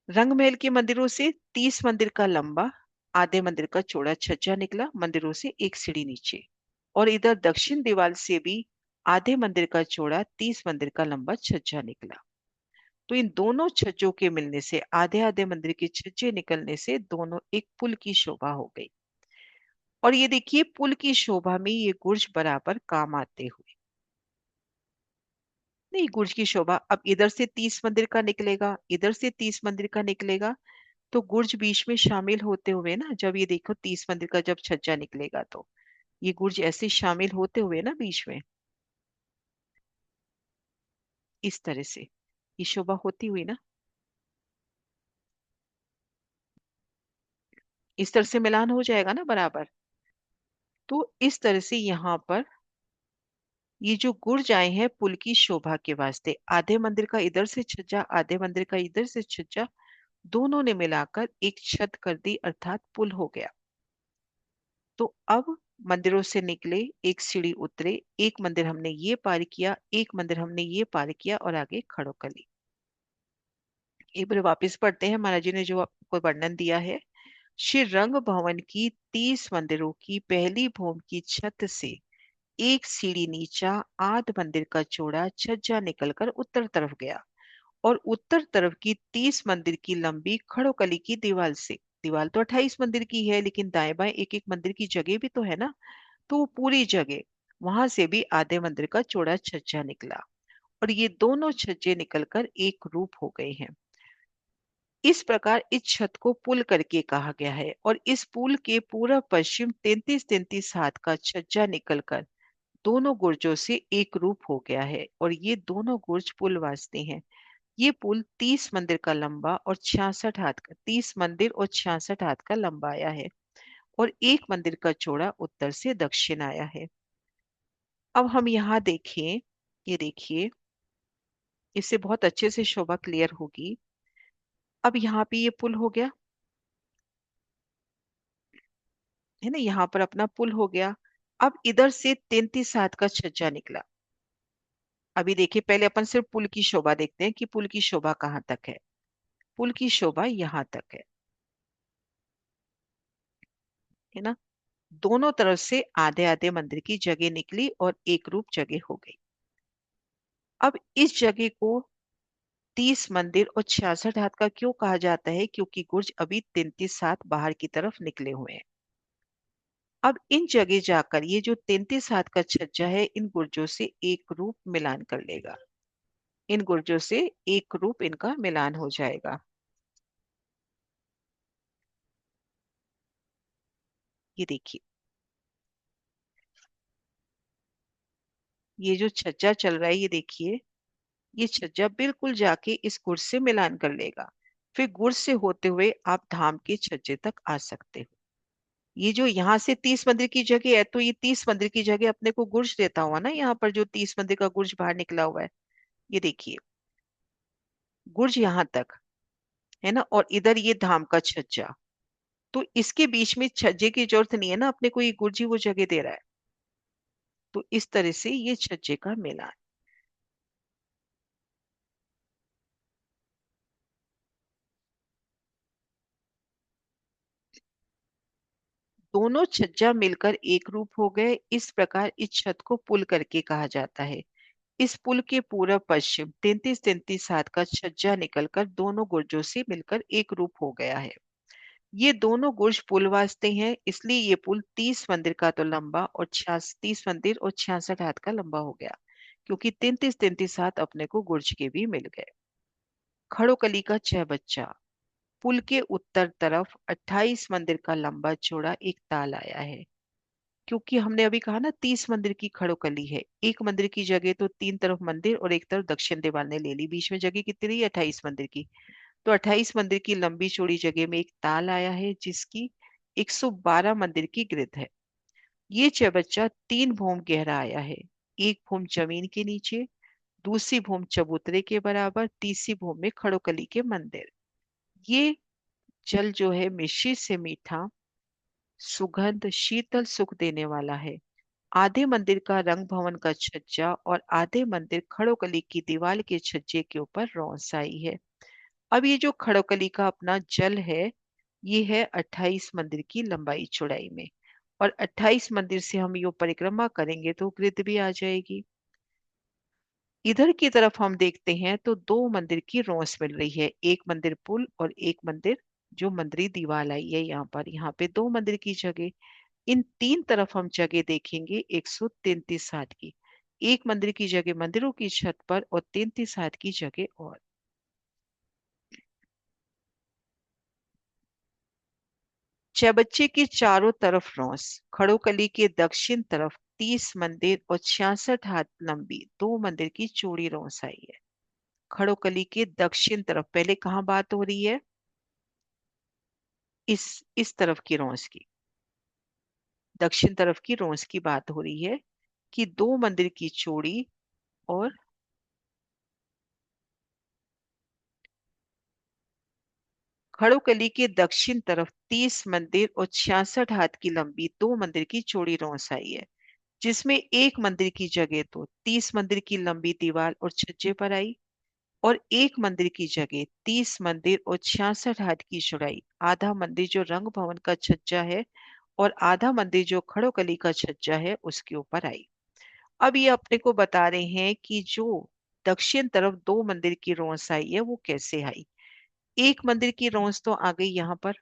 रंगमहल के मंदिरों से 30 मंदिर का लंबा, आधे मंदिर का चौड़ा छज्जा निकला, मंदिरों से एक सीढ़ी नीचे। और इधर दक्षिण दीवार से भी आधे मंदिर का चौड़ा 30 मंदिर का लंबा छज्जा निकला। तो इन दोनों छज्जों के मिलने से, आधे आधे मंदिर के छज्जे निकलने से दोनों एक पुल की शोभा हो गई। और ये देखिए, पुल की शोभा में ये गुर्ज बराबर काम आते हुए, नहीं, गुर्ज की शोभा अब इधर से 30 मंदिर का निकलेगा, इधर से 30 मंदिर का निकलेगा, तो गुर्ज बीच में शामिल होते हुए ना, जब ये देखो 30 मंदिर का जब छज्जा निकलेगा तो ये गुर्ज ऐसे शामिल होते हुए ना बीच में, इस तरह से ये शोभा होती हुई ना, इस तरह से मिलान हो जाएगा ना बराबर। तो इस तरह से यहाँ पर ये जो गुर्ज आए हैं पुल की शोभा के वास्ते, आधे मंदिर का इधर से छज्जा, आधे मंदिर का इधर से छज्जा, दोनों ने मिलाकर एक छत कर दी, अर्थात पुल हो गया। तो अब मंदिरों से निकले, एक सीढ़ी उतरे, एक मंदिर हमने ये पार किया, एक मंदिर हमने ये पार किया और आगे खड़ोकली। एक बार वापस पढ़ते हैं महाराज जी ने जो आपको वर्णन दिया है। श्री रंग भवन की 30 मंदिरों की पहली भूमि की छत से एक सीढ़ी नीचा, आध मंदिर का चौड़ा छज्जा निकलकर उत्तर तरफ गया और उत्तर तरफ की 30 मंदिर की लंबी खड़ोकली की दीवार से, दीवार तो 28 मंदिर की है लेकिन दाएं बाएं एक एक मंदिर की जगह भी तो है ना, तो वो पूरी जगह, वहां से भी आधे मंदिर का चौड़ा छज्जा निकला और ये दोनों छज्जे निकलकर एक रूप हो गए हैं। इस प्रकार इस छत को पुल करके कहा गया है और इस पुल के पूर्व पश्चिम 33-33 हाथ का छज्जा निकलकर दोनों गुर्जों से एक रूप हो गया है और ये दोनों गुर्ज पुल वास्ते हैं। ये पुल 30 मंदिर का लंबा और 66 हाथ का, 30 मंदिर और 66 हाथ का लंबा आया है और एक मंदिर का चौड़ा उत्तर से दक्षिण आया है। अब हम यहाँ देखें, ये देखिए, इससे बहुत अच्छे से शोभा क्लियर होगी। अब यहाँ पे ये पुल हो गया है ना, यहाँ पर अपना पुल हो गया। अब इधर से 33 हाथ का छज्जा निकला। अभी देखिए, पहले अपन सिर्फ पुल की शोभा देखते हैं कि पुल की शोभा कहाँ तक है। पुल की शोभा यहाँ तक है ना। दोनों तरफ से आधे आधे मंदिर की जगह निकली और एक रूप जगह हो गई। अब इस जगह को 30 मंदिर और 66 हाथ का क्यों कहा जाता है? क्योंकि गुर्ज अभी 33 हाथ बाहर की तरफ निकले हुए हैं। अब इन जगह जाकर ये जो 33 हाथ का छज्जा है इन गुर्जों से एक रूप मिलान कर लेगा, इन गुर्जों से एक रूप इनका मिलान हो जाएगा। ये देखिए, ये जो छज्जा चल रहा है, ये देखिए, ये छज्जा बिल्कुल जाके इस गुर्ज से मिलान कर लेगा। फिर गुर्ज से होते हुए आप धाम के छज्जे तक आ सकते हो। ये जो यहाँ से 30 मंदिर की जगह है, तो ये 30 मंदिर की जगह अपने को गुर्ज देता हुआ ना, यहाँ पर जो 30 मंदिर का गुर्ज बाहर निकला हुआ है, ये देखिए, गुर्ज यहाँ तक है ना, और इधर ये धाम का छज्जा। तो इसके बीच में छज्जे की जरूरत नहीं है ना, अपने को ये गुर्ज ही वो जगह दे रहा है। तो इस तरह से ये छज्जे का मिलान। दोनों छज्जा मिलकर एक रूप हो गए, इस प्रकार इस छत को पुल करके कहा जाता है। इस पुल के पूरब पश्चिम 33-33 हाथ का छज्जा निकलकर दोनों गुर्जों से मिलकर एक रूप हो गया है। ये दोनों गुर्ज पुल वास्ते हैं, इसलिए ये पुल 30 मंदिर का तो लंबा और 30 मंदिर और 66 हाथ का लंबा हो गया, क्योंकि 33-33 हाथ अपने को गुर्ज के भी मिल गए। खड़ोकली का छह बच्चा, पुल के उत्तर तरफ 28 मंदिर का लंबा चौड़ा एक ताल आया है। क्योंकि हमने अभी कहा ना 30 मंदिर की खड़ोकली है, एक मंदिर की जगह तो तीन तरफ मंदिर और एक तरफ दक्षिण दीवार ने ले ली, बीच में जगह कितनी रही? 28 मंदिर की। तो 28 मंदिर की लंबी चौड़ी जगह में एक ताल आया है जिसकी 112 मंदिर की गिरद है। ये चौबच्चा 3 भूम गहरा आया है। एक भूम जमीन के नीचे, दूसरी भूम चबूतरे के बराबर, तीसरी भूम में खड़ोकली के मंदिर। ये जल जो है मिश्री से मीठा, सुगंध, शीतल सुख देने वाला है। आधे मंदिर का रंग भवन का छज्जा और आधे मंदिर खड़ोकली की दीवार के छज्जे के ऊपर रोंसाई है। अब ये जो खड़ोकली का अपना जल है, ये है 28 मंदिर की लंबाई चौड़ाई में। और 28 मंदिर से हम यो परिक्रमा करेंगे तो गिरद भी आ जाएगी। इधर की तरफ हम देखते हैं तो दो मंदिर की रोंस मिल रही है, एक मंदिर पुल और एक मंदिर जो मंदिरी दीवार आई है यहाँ पर, यहाँ पे दो मंदिर की जगह। इन तीन तरफ हम जगह देखेंगे 133 हाथ की, एक मंदिर की जगह मंदिरों की छत पर और 33 हाथ की जगह और। चौबच्चे के चारों तरफ रोंस, खड़ोकली के दक्षिण तरफ 30 मंदिर और 66 हाथ लंबी दो मंदिर की चौड़ी रोंस आई है। खड़ोकली के दक्षिण तरफ, पहले कहाँ बात हो रही है, इस तरफ की रोंस की, दक्षिण तरफ की रोंस की बात हो रही है कि दो मंदिर की चौड़ी और खड़ोकली के दक्षिण तरफ 30 मंदिर और 66 हाथ की लंबी दो मंदिर की चौड़ी रोंस आई है, जिसमें एक मंदिर की जगह तो 30 मंदिर की लंबी दीवार और छज्जे पर आई, और एक मंदिर की जगह 30 मंदिर और 66 हाथ की चौड़ाई, आधा मंदिर जो रंग भवन का छज्जा है और आधा मंदिर जो खड़ोकली का छज्जा है उसके ऊपर आई। अब ये अपने को बता रहे हैं कि जो दक्षिण तरफ दो मंदिर की रोंस आई है वो कैसे आई। एक मंदिर की रोंस तो आ गई यहाँ पर,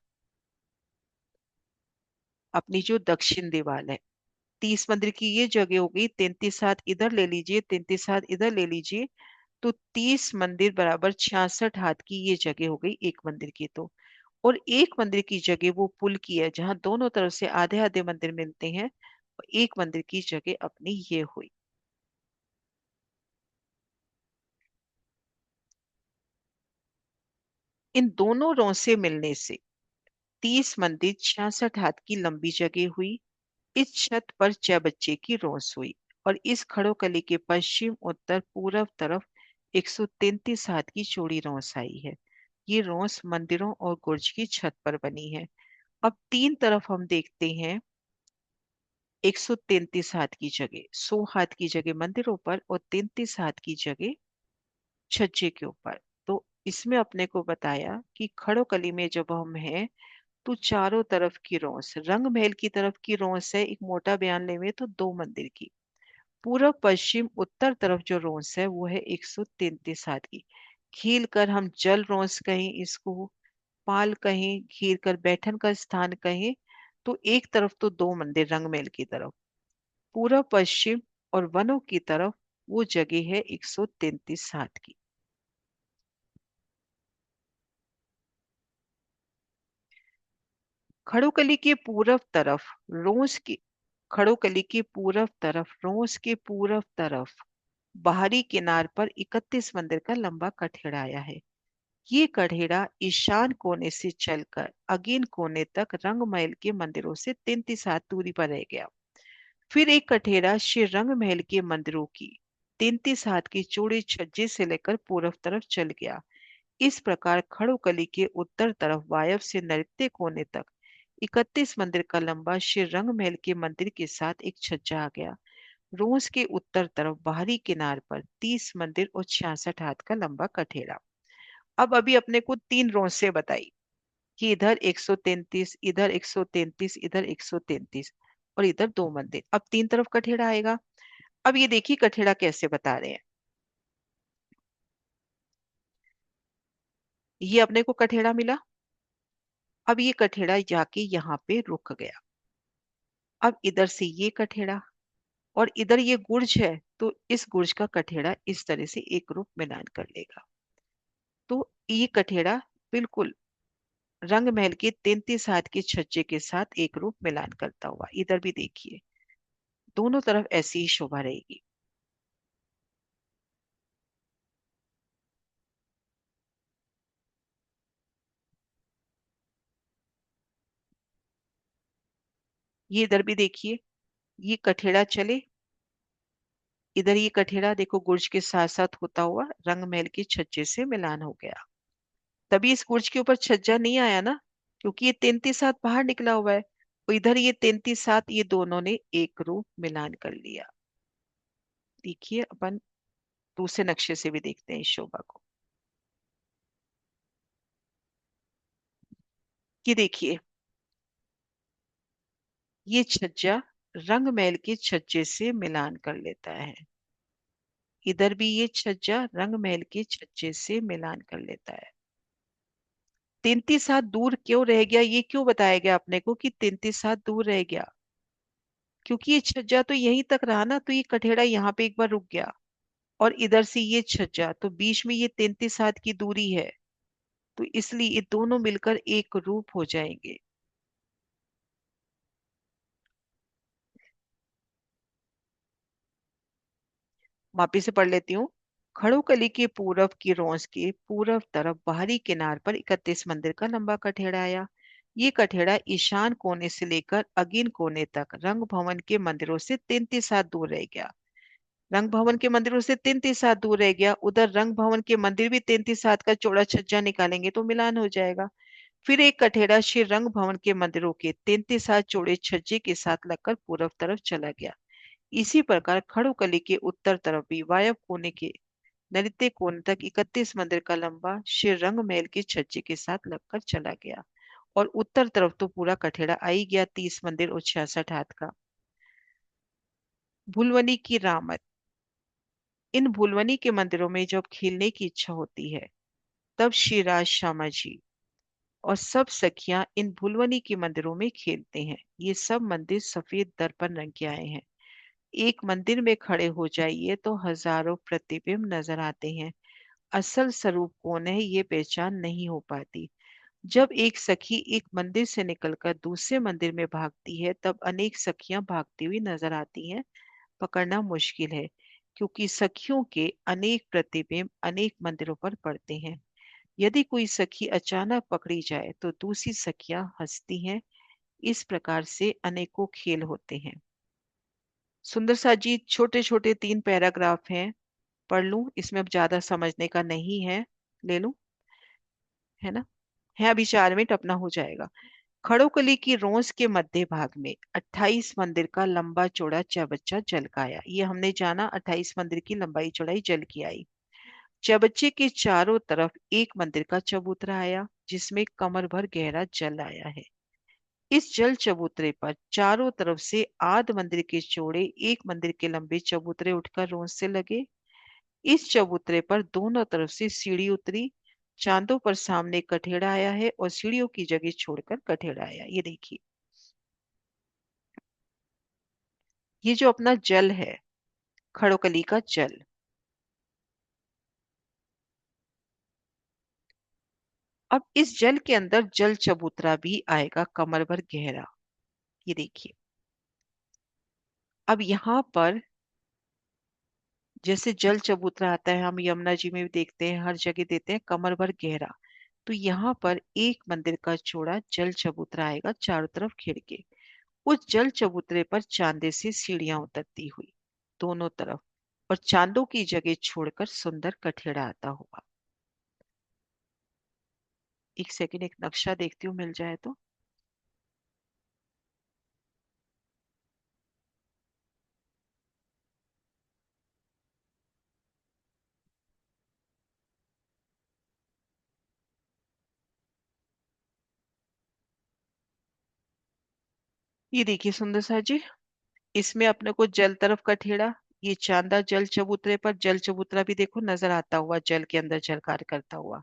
अपनी जो दक्षिण दीवार है, 30 मंदिर की ये जगह हो गई, 33 हाथ इधर ले लीजिए, 33 हाथ इधर ले लीजिए, तो 30 मंदिर बराबर 66 हाथ की ये जगह हो गई एक मंदिर की तो। और एक मंदिर की जगह वो पुल की है जहां दोनों तरफ से आधे आधे मंदिर मिलते हैं, और एक मंदिर की जगह अपनी ये हुई। इन दोनों रो से मिलने से 30 मंदिर 66 हाथ की लंबी जगह हुई। इस छत पर चौबच्चे की रोंस हुई, और इस खड़ोकली के पश्चिम उत्तर पूरब तरफ 133 हाथ की चौड़ी रोंस आई है। ये रोंस मंदिरों और गुर्ज की छत पर बनी है। अब तीन तरफ हम देखते हैं, 133 हाथ की जगह 100 हाथ की जगह मंदिरों पर और 33 हाथ की जगह छज्जे के ऊपर। तो इसमें अपने को बताया कि खड़ोकली में जब हम हैं तो चारों तरफ की रोंस, रंग महल की तरफ की रोंस है, एक मोटा बयान लेवे तो दो मंदिर की। पूर्व पश्चिम उत्तर तरफ जो रोंस है वो है 133 हाथ की। खील कर हम जल रोंस कहें इसको, पाल कहें, घीर कर बैठन का स्थान कहें, तो एक तरफ तो दो मंदिर रंग महल की तरफ, पूर्व पश्चिम और वनों की तरफ वो जगह है 133 हाथ की। खड़ोकली के पूरब तरफ रोंस की, खड़ोकली के पूरब तरफ रोंस के पूरब तरफ बाहरी किनार पर 31 मंदिर का लंबा कठेड़ा आया है। ये कठेड़ा ईशान कोने से चलकर अगेन कोने तक रंगमहल के मंदिरों से 33 हाथ दूरी पर रह गया। फिर एक कठेड़ा श्री रंगमहल के मंदिरों की 33 हाथ की चौड़े छज्जे से लेकर पूरब तरफ चल गया। इस प्रकार खड़ोकली के उत्तर तरफ वायव्य से नैऋत्य कोने तक 31 मंदिर का लंबा श्री रंगमहल के मंदिर के साथ एक छज्जा आ गया। रोज के उत्तर तरफ बाहरी किनार पर 30 मंदिर और 66 हाथ का लंबा कठेड़ा। अब अभी अपने को तीन रोज से बताई कि इधर 133, इधर 133, इधर 133 और इधर दो मंदिर। अब तीन तरफ कठेड़ा आएगा। अब ये देखिए कठेड़ा कैसे बता रहे हैं। ये अपने को कठेड़ा मिला। अब ये कठेड़ा जाके यहाँ पे रुक गया। अब इधर से ये कठेड़ा और इधर ये गुर्ज है, तो इस गुर्ज का कठेड़ा इस तरह से एक रूप मिलान कर लेगा। तो ये कठेड़ा बिल्कुल रंग महल के 33 हाथ के छज्जे के साथ एक रूप मिलान करता हुआ, इधर भी देखिए दोनों तरफ ऐसी ही शोभा रहेगी। ये इधर भी देखिए, ये कठेड़ा चले इधर ये कठेड़ा देखो गुर्ज के साथ साथ होता हुआ रंग महल के छज्जे से मिलान हो गया। तभी इस गुर्ज के ऊपर छज्जा नहीं आया ना, क्योंकि ये 33 हाथ बाहर निकला हुआ है। और इधर ये 33 हाथ, ये दोनों ने एक रूप मिलान कर लिया। देखिए अपन दूसरे नक्शे से भी देखते हैं इस शोभा को। ये देखिए, ये छज्जा रंग महल के छज्जे से मिलान कर लेता है। इधर भी ये छज्जा रंग महल के छज्जे से मिलान कर लेता है। 33 हाथ दूर क्यों रह गया, ये क्यों बताया गया अपने को कि 33 हाथ दूर रह गया? क्योंकि ये छज्जा तो यहीं तक रहा ना, तो ये कठेड़ा यहाँ पे एक बार रुक गया। और इधर से ये छज्जा, तो बीच में ये 33 हाथ की दूरी है। तो इसलिए ये दोनों मिलकर एक रूप हो जाएंगे। वापिस से पढ़ लेती हूँ। खड़ोकली के पूरब की रोस के पूरब तरफ बाहरी किनार पर 31 मंदिर का लंबा कठेड़ा आया। ये कठेड़ा ईशान कोने से लेकर अगिन कोने तक रंग भवन के मंदिरों से 33 हाथ दूर रह गया। रंग भवन के मंदिरों से 33 हाथ दूर रह गया। उधर रंग भवन के मंदिर भी 33 हाथ का चौड़ा छज्जा निकालेंगे तो मिलान हो जाएगा। फिर एक कठेड़ा श्री रंग भवन के मंदिरों के 33 हाथ चौड़े छज्जे के साथ लगकर पूर्व तरफ चला गया। इसी प्रकार खड़ोकली के उत्तर तरफ भी वायव कोने के नृत्य कोण तक 31 मंदिर का लंबा श्री रंग महल के छज्जे के साथ लगकर चला गया। और उत्तर तरफ तो पूरा कठेड़ा आ ही गया, 30 मंदिर और 66 हाथ का। भुलवनी की रामत। इन भुलवनी के मंदिरों में जब खेलने की इच्छा होती है, तब श्रीराज श्यामा जी और सब सखियां इन भुलवनी के मंदिरों में खेलते हैं। ये सब मंदिर सफेद दर्पण रंग के आए हैं। एक मंदिर में खड़े हो जाइए तो हजारों प्रतिबिंब नजर आते हैं। असल स्वरूप कौन है ये पहचान नहीं हो पाती। जब एक सखी एक मंदिर से निकलकर दूसरे मंदिर में भागती है, तब अनेक सखियां भागती हुई नजर आती हैं। पकड़ना मुश्किल है, क्योंकि सखियों के अनेक प्रतिबिंब अनेक मंदिरों पर पड़ते हैं। यदि कोई सखी अचानक पकड़ी जाए तो दूसरी सखियां हंसती हैं। इस प्रकार से अनेकों खेल होते हैं। सुंदर सा जी छोटे छोटे 3 पैराग्राफ हैं, पढ़ लूं? इसमें अब ज्यादा समझने का नहीं है, ले लूं? है ना? है अभी 4 मिनट अपना हो जाएगा। खड़ोकली की रोंस के मध्य भाग में 28 मंदिर का लंबा चौड़ा चबच्चा जल का आया। ये हमने जाना, 28 मंदिर की लंबाई चौड़ाई जल की आई। चबच्चे के चारों तरफ एक मंदिर का चबूतरा आया, जिसमें कमर भर गहरा जल आया है। इस जल चबूतरे पर चारों तरफ से आध मंदिर के चौड़े एक मंदिर के लंबे चबूतरे उठकर रोंस से लगे। इस चबूतरे पर दोनों तरफ से सीढ़ी उतरी। चांदों पर सामने कठेड़ा आया है और सीढ़ियों की जगह छोड़कर कठेड़ा आया। ये देखिए, ये जो अपना जल है, खड़ोकली का जल, अब इस जल के अंदर जल चबूतरा भी आएगा, कमर भर गहरा। ये देखिए, अब यहाँ पर जैसे जल चबूतरा आता है, हम यमुना जी में भी देखते हैं, हर जगह देते हैं कमर भर गहरा। तो यहाँ पर एक मंदिर का चौड़ा जल चबूतरा आएगा, चारों तरफ घिर के। उस जल चबूतरे पर चांदे से सीढ़ियां उतरती हुई दोनों तरफ, और चांदों की जगह छोड़कर सुंदर कठेड़ा आता हुआ। एक सेकंड, एक नक्शा देखती हूँ मिल जाए तो। ये देखिए सुंदर सा जी, इसमें अपने को जल तरफ कठेड़ा, ये चांदा जल चबूतरे पर, जल चबूतरा भी देखो नजर आता हुआ जल के अंदर झलकार करता हुआ।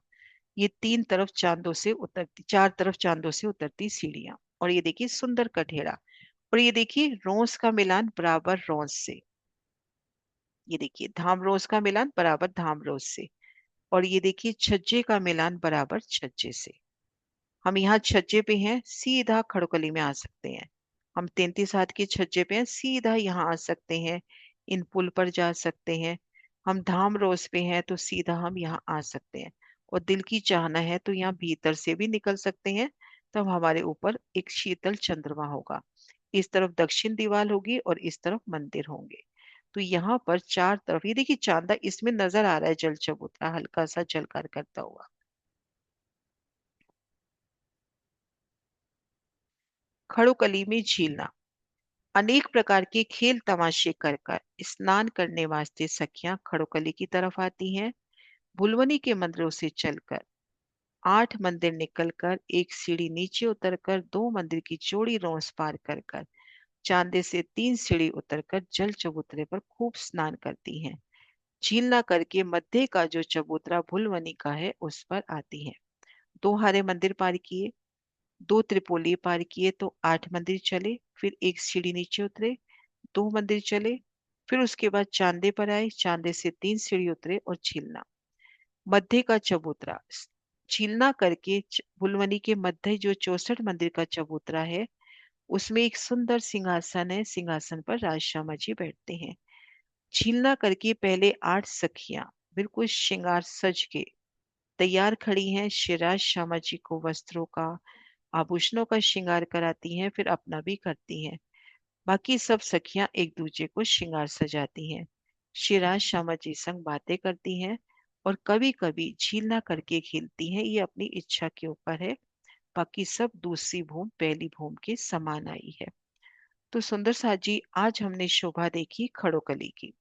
ये तीन तरफ चांदों से उतरती, चार तरफ चांदों से उतरती सीढ़ियां। और ये देखिए सुंदर कठेड़ा। और ये देखिए रोस का मिलान बराबर रोस से। ये देखिए धाम रोस का मिलान बराबर धाम रोस से। और ये देखिए छज्जे का मिलान बराबर छज्जे से। हम यहाँ छज्जे पे हैं, सीधा खड़कली में आ सकते हैं। हम 33 हाथ के छज्जे पे हैं, सीधा यहाँ आ सकते हैं। इन पुल पर जा सकते हैं। हम धाम रोस पे हैं तो सीधा हम यहाँ आ सकते हैं। और दिल की चाहना है तो यहाँ भीतर से भी निकल सकते हैं। तब हमारे ऊपर एक शीतल चंद्रमा होगा। इस तरफ दक्षिण दीवार होगी और इस तरफ मंदिर होंगे। तो यहाँ पर चार तरफ ये देखिए चांदा इसमें नजर आ रहा है, जल चबूतरा हल्का सा झलकार करता हुआ। खड़ोकली में झीलना। अनेक प्रकार के खेल तमाशे कर कर स्नान करने वास्ते सखियां खड़ोकली की तरफ आती हैं। भुलवनी के मंदिरों से चलकर 8 मंदिर निकलकर एक सीढ़ी नीचे उतरकर 2 मंदिर की चौड़ी रोंस पार कर कर चांदे से 3 सीढ़ी उतरकर जल चबूतरे पर खूब स्नान करती हैं। झील न करके मध्य का जो चबूतरा भुलवनी का है उस पर आती हैं। 2 हरे मंदिर पार किए, 2 त्रिपोली पार किए तो 8 मंदिर चले, फिर एक सीढ़ी नीचे उतरे, 2 मंदिर चले, फिर उसके बाद चांदे पर आए, चांदे से 3 सीढ़ी उतरे और झीलना। मध्य का चबूतरा झीलना करके भुलवनी के मध्य जो 64 मंदिर का चबूतरा है उसमें एक सुंदर सिंहासन है, सिंहासन पर राजश्यामा जी बैठते हैं। झीलना करके पहले 8 सखियां बिल्कुल श्रृंगार सज के तैयार खड़ी हैं। शिवराज श्यामा जी को वस्त्रों का आभूषणों का श्रृंगार कराती हैं, फिर अपना भी करती हैं। बाकी सब सखियां एक दूसरे को श्रृंगार सजाती हैं। शिवराज श्यामा जी संग बातें करती हैं और कभी कभी झीलना करके खेलती हैं, ये अपनी इच्छा के ऊपर है। बाकी सब दूसरी भूमि पहली भूमि के समान आई है। तो सुंदर साथ जी आज हमने शोभा देखी खड़ोकली की।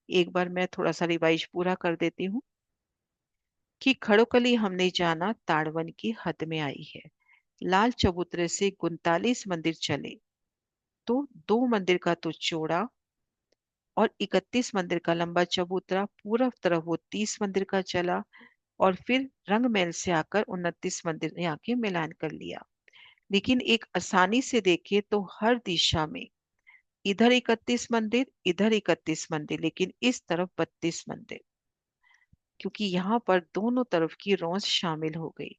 एक बार मैं थोड़ा सा रिवाइज पूरा कर देती हूँ कि खड़ोकली हमने जाना ताड़वन की हद में आई है। लाल चबूतरे से 39 मंदिर चले तो 2 मंदिर का तो चौड़ा और 31 मंदिर का लंबा चबूतरा, पूरब तरफ वो 30 मंदिर का चला और फिर रंगमहल से आकर 29 मंदिर ने आके मिलान कर लिया। लेकिन एक आसानी से देखे तो हर दिशा में इधर 31 मंदिर, इधर 31 मंदिर, लेकिन इस तरफ 32 मंदिर, क्योंकि यहाँ पर दोनों तरफ की रौंस शामिल हो गई।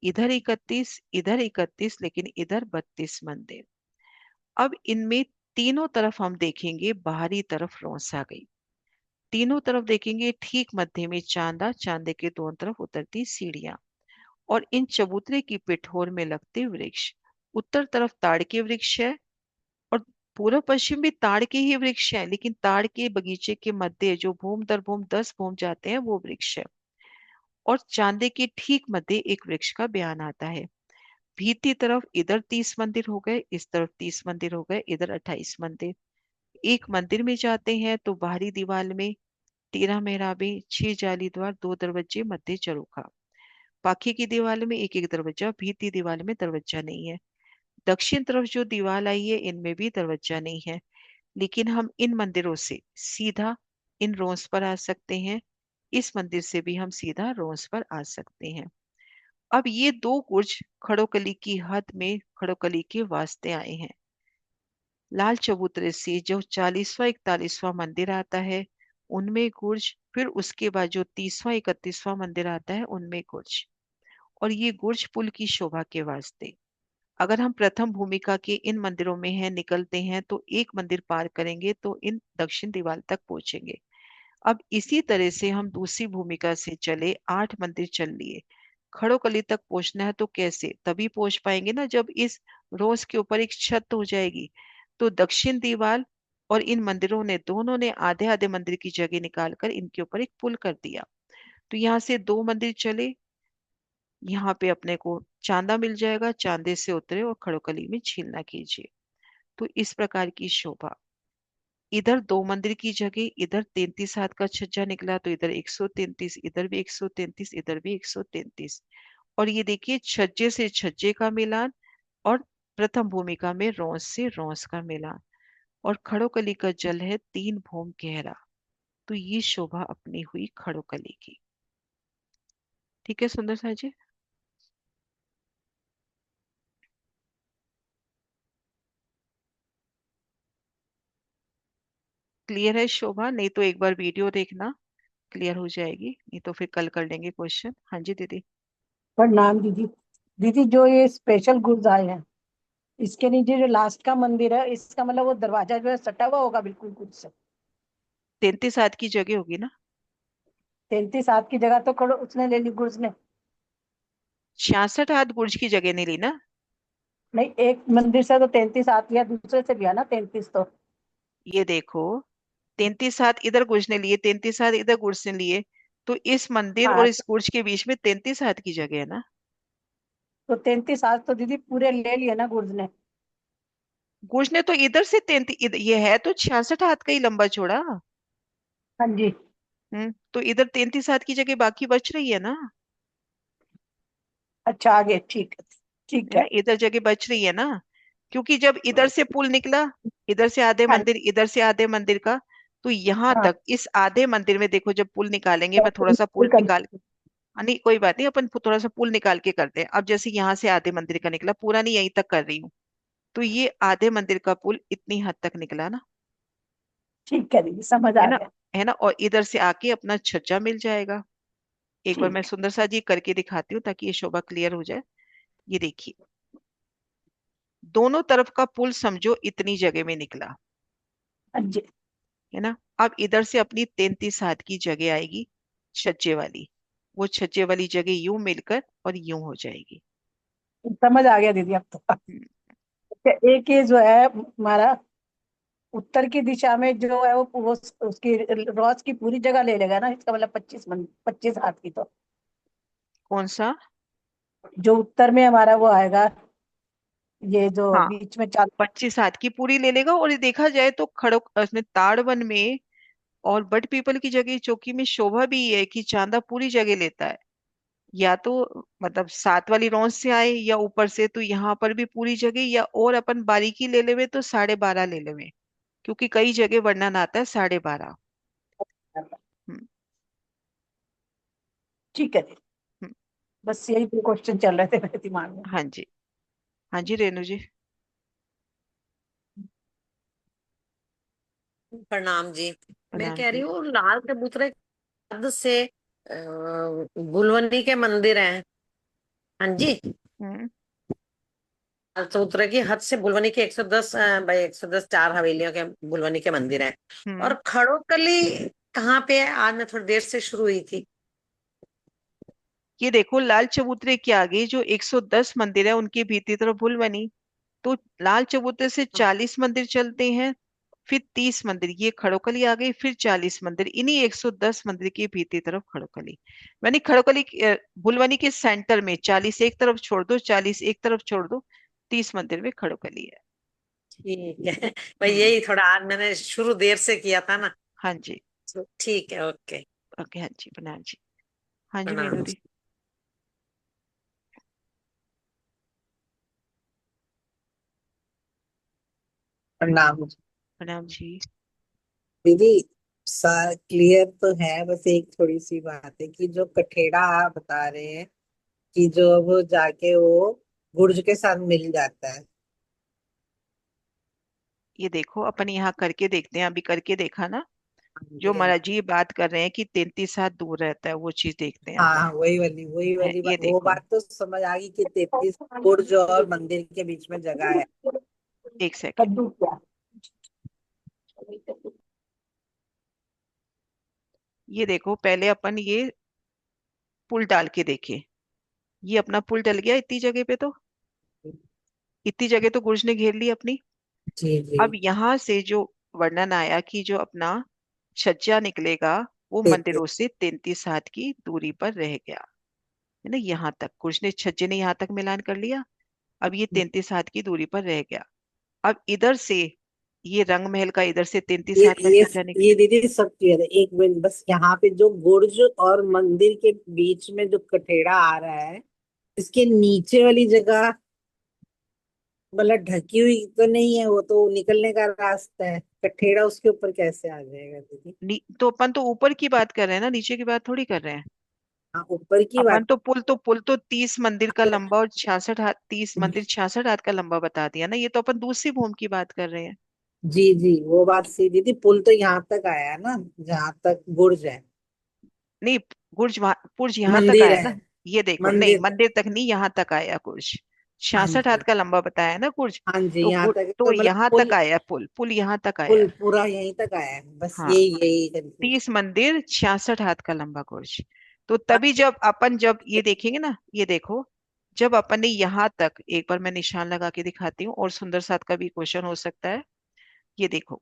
इधर 31, इधर 31, लेकिन इधर 32 मंदिर। अब इनमें तीनों तरफ हम देखेंगे बाहरी तरफ रौंस आ गई। तीनों तरफ देखेंगे ठीक मध्य में चांदा, चांदे के दोनों तरफ उतरती सीढ़ियां और इन चबूतरे की पिठोर में लगते वृक्ष। उत्तर तरफ ताड़ के वृक्ष है और पूर्व पश्चिम भी ताड़ के ही वृक्ष है, लेकिन ताड़ के बगीचे के मध्य जो भूम दर भूम 10 भूम जाते हैं वो वृक्ष है। और चांदे के ठीक मध्य एक वृक्ष का बयान आता है। भीती तरफ इधर 30 मंदिर हो गए, इस तरफ 30 मंदिर हो गए, इधर 28 मंदिर। एक मंदिर में जाते हैं तो बाहरी दीवार में 13 मेहराबें, 6 जाली द्वार, 2 दरवाजे, मध्य चरोखा। पाखी की दीवार में एक एक दरवाजा, भीती दीवार में दरवाजा नहीं है। दक्षिण तरफ जो दीवार आई है इनमें भी दरवाजा नहीं है। लेकिन हम इन मंदिरों से सीधा इन रोंस पर आ सकते हैं, इस मंदिर से भी हम सीधा रोंस पर आ सकते हैं। अब ये 2 गुर्ज खड़ोकली की हद में खड़ोकली के वास्ते आए हैं। लाल चबूतरे से जो 40वां 41वां मंदिर आता है उनमें गुर्ज, फिर उसके बाद जो 30वां 31वां मंदिर आता है उनमें गुर्ज। और ये गुर्ज पुल की शोभा के वास्ते। अगर हम प्रथम भूमिका के इन मंदिरों में हैं निकलते हैं तो एक मंदिर पार करेंगे तो इन दक्षिण दीवार तक पहुंचेंगे। अब इसी तरह से हम दूसरी भूमिका से चले, 8 मंदिर चल लिए, खड़ोकली तक पहुंचना है तो कैसे? तभी पहुंच पाएंगे ना जब इस रोज के ऊपर एक छत हो जाएगी। तो दक्षिण दीवार और इन मंदिरों ने दोनों ने आधे आधे मंदिर की जगह निकालकर इनके ऊपर एक पुल कर दिया। तो यहाँ से 2 मंदिर चले, यहाँ पे अपने को चांदा मिल जाएगा, चांदे से उतरे और खड़ोकली में झीलना कीजिए। तो इस प्रकार की शोभा। इधर 2 मंदिर की जगह इधर 33 हाथ का छज्जा निकला तो इधर 133, इधर भी 133, इधर भी 133। और ये देखिए छज्जे से छज्जे का मिलान और प्रथम भूमिका में रौंस से रौंस का मिलान। और खड़ोकली का जल है 3 भूम गहरा। तो ये शोभा अपनी हुई खड़ोकली की। ठीक है सुंदर सा जी। क्लियर है शोभा? नहीं तो एक बार वीडियो देखना, क्लियर हो जाएगी, नहीं तो फिर कल कर लेंगे क्वेश्चन। हाँ जी दीदी। प्रणाम दीदी। दीदी, जो ये स्पेशल गुड्स आए हैं, इसके नीचे जो लास्ट का मंदिर है, इसका मतलब वो दरवाजा जो है सटा हुआ होगा बिल्कुल कुछ से। 33 हाथ की जगह होगी ना। 33 हाथ की जगह तो करो उसने ले ली गुड्स ने। 66 हाथ गुर्ज की जगह नहीं ली ना। नहीं, एक मंदिर से तो 33 हाथ लिया, दूसरे से लिया ना 33 तो। ये देखो 33 हाथ इधर गुर्ज ने लिए, 33 हाथ इधर गुर्ज ने लिए, तो इस मंदिर और हाँ, इस गुर्ज के बीच में 33 हाथ की जगह है ना। तो 33 हाथ तो दीदी पूरे ले लिए ना गुर्ज ने। गुर्ज ने तो इधर से 33, ये है तो 66 हाथ का ही लंबा चौड़ा। हाँ जी। तो इधर 33 हाथ की जगह बाकी बच रही है ना। अच्छा, आगे ठीक है। ठीक है ना, है। इधर जगह बच रही है ना। क्योंकि जब इधर से पुल निकला, इधर से आधे हाँ मंदिर, इधर से आधे मंदिर का, तो यहाँ हाँ। तक इस आधे मंदिर में देखो, जब पुल निकालेंगे, मैं थोड़ा सा तो पुल निकाल, नहीं कोई बात नहीं, अपन थोड़ा सा पुल निकाल के करते हैं। अब जैसे यहाँ से आधे मंदिर का निकला, पूरा नहीं यहीं तक कर रही हूँ, तो ये आधे मंदिर का पुल इतनी हद तक निकला ना। ठीक है दीदी, समझ है आ ना, गया। है ना, और इधर से आके अपना छज्जा मिल जाएगा। एक बार मैं ठीक है। सुंदर सा जी करके दिखाती हूँ ताकि ये शोभा क्लियर हो जाए। ये देखिए, दोनों तरफ का पुल समझो इतनी जगह में निकला। हाँ जी। है ना, अब इधर से अपनी 33 हाथ की जगह आएगी, छज्जे वाली। वो छज्जे वाली जगह यूं मिलकर और यूं हो जाएगी। समझ आ गया दीदी अब तो। हम्म, अच्छा, एक ये जो है हमारा उत्तर की दिशा में जो है वो उसकी रॉस की पूरी जगह ले लेगा ना, इसका मतलब 25 हाथ की तो। कौन सा? जो उत्तर में हमारा वो आएगा, ये जो हाँ, बीच में चाल। 25 हाथ की पूरी ले लेगा। और ये देखा जाए तो खड़ो उसमें ताड़वन में और बट पीपल की जगह चौकी में शोभा भी ये है कि चांदा पूरी जगह लेता है। या तो मतलब 7 वाली रौंद से आए या ऊपर से, तो यहाँ पर भी पूरी जगह, या और अपन बारीकी ले लेवे तो 12.5 ले लेवे, क्योंकि कई जगह वर्णन आता है 12.5। हम्म। ठीक है दीदी। हम्म, बस यही 2 क्वेश्चन चल रहे थे मेरे दिमाग में। हाँ जी, हाँ जी रेणु जी। प्रणाम जी। मैं प्रणाम कह रही जी। हूँ लाल कबूतरे कद से बुलवनी के मंदिर हैं। हाँ जी। हम्म। लाल कबूतरे की हद से बुलवनी के 110 बाई 110 4 हवेलियों के बुलवनी के मंदिर हैं। हम्म। और खड़ोकली कहाँ पे है? आज मैं थोड़ी देर से शुरू हुई थी। ये देखो, लाल चबूतरे के आगे जो 110 मंदिर है उनके भीतरी तरफ भूल बनी, तो लाल चबूतरे से 40 मंदिर चलते हैं, फिर 30 मंदिर, ये खड़ोकली आ गई, फिर 40 मंदिर, इन्हीं 110 मंदिर की भीतरी तरफ खड़ोकली। मैंने खड़ोकली भुलवनी के सेंटर में 40 एक तरफ छोड़ दो, 40 एक तरफ छोड़ दो, 30 मंदिर में खड़ोकली है। ठीक है। भाई हम्म। यही थोड़ा आज मैंने शुरू देर से किया था ना। हाँ जी। तो ठीक है, ओके। ओके, हाँ जी, प्रणाम जी। हाँ जी रेणु प्रणाम। दी। प्रणाम प्रणाम जी। दीदी। सा क्लियर तो है, बस एक थोड़ी सी बात है कि जो कठेड़ा आप बता रहे हैं कि जो वो जाके वो गुर्ज के साथ मिल जाता है। ये देखो, अपन यहाँ करके देखते हैं, अभी करके देखा ना, हाँ जो जी, हाँ महाराज जी। जी बात कर रहे हैं कि 33 हाथ दूर रहता है, वो चीज देखते हैं अपन। हाँ, वही वाली ये बात, वो देखो, बात तो समझ आ गई कि 33 गुर्ज और मंदिर के बीच में जगह है। एक सेकेंड। कद्दू क्या। ये देखो, पहले अपन ये पुल डाल के देखे, ये अपना पुल डल गया इतनी जगह पे, तो इतनी जगह तो गुर्ज ने घेर ली अपनी। जी जी। अब यहाँ से जो वर्णन आया कि जो अपना छज्जा निकलेगा, वो 33। मंदिरों से 33 हाथ की दूरी पर रह गया। है ना, यहाँ तक गुर्ज ने, छज्जे ने यहाँ तक मिलान कर लिया। अब ये 33 हाथ की दूरी पर रह गया। अब इधर से ये रंग महल का, इधर से तैंतीस ये हाथ का ये छज्जा ये निकले। दीदी सब क्लियर है, एक मिनट बस, यहाँ पे जो गुर्ज और मंदिर के बीच में जो कठेड़ा आ रहा है, इसके नीचे वाली जगह मतलब ढकी हुई तो नहीं है, वो तो निकलने का रास्ता है, कठेड़ा उसके ऊपर कैसे आ जाएगा दीदी? तो अपन तो ऊपर की बात कर रहे हैं ना, नीचे की बात थोड़ी कर रहे हैं। हाँ, ऊपर की अपन बात। तो पुल तो 30 मंदिर का लंबा और 66 हाथ, 30 मंदिर 66 हाथ का लंबा बता दिया ना, ये तो अपन दूसरी भूमि की बात कर रहे हैं। जी जी, वो बात सही दीदी, पुल तो यहाँ तक आया ना, जहाँ तक गुर्ज है। नहीं, पुर्ज यहाँ तक मंदिर आया है। ना। ये देखो, नहीं मंदिर तक। मंदिर तक नहीं, यहाँ तक आया कुर्ज। हाँ 66 हाथ जी। का लंबा बताया ना कुर्ज। हाँ जी, तो यहाँ तक तो तो मतलब यहाँ पुल। तक आया, पुल यहाँ तक आया पुल है। पूरा यहीं तक आया है, बस हाँ, यही यही तीस कंफ्यूजन। मंदिर 66 हाथ का लंबा कुर्ज। तो तभी जब ये देखेंगे ना, ये देखो, जब अपन ने यहाँ तक, एक बार मैं निशान लगा के दिखाती हूँ, और सुंदर साथ का भी क्वेश्चन हो सकता है। ये देखो,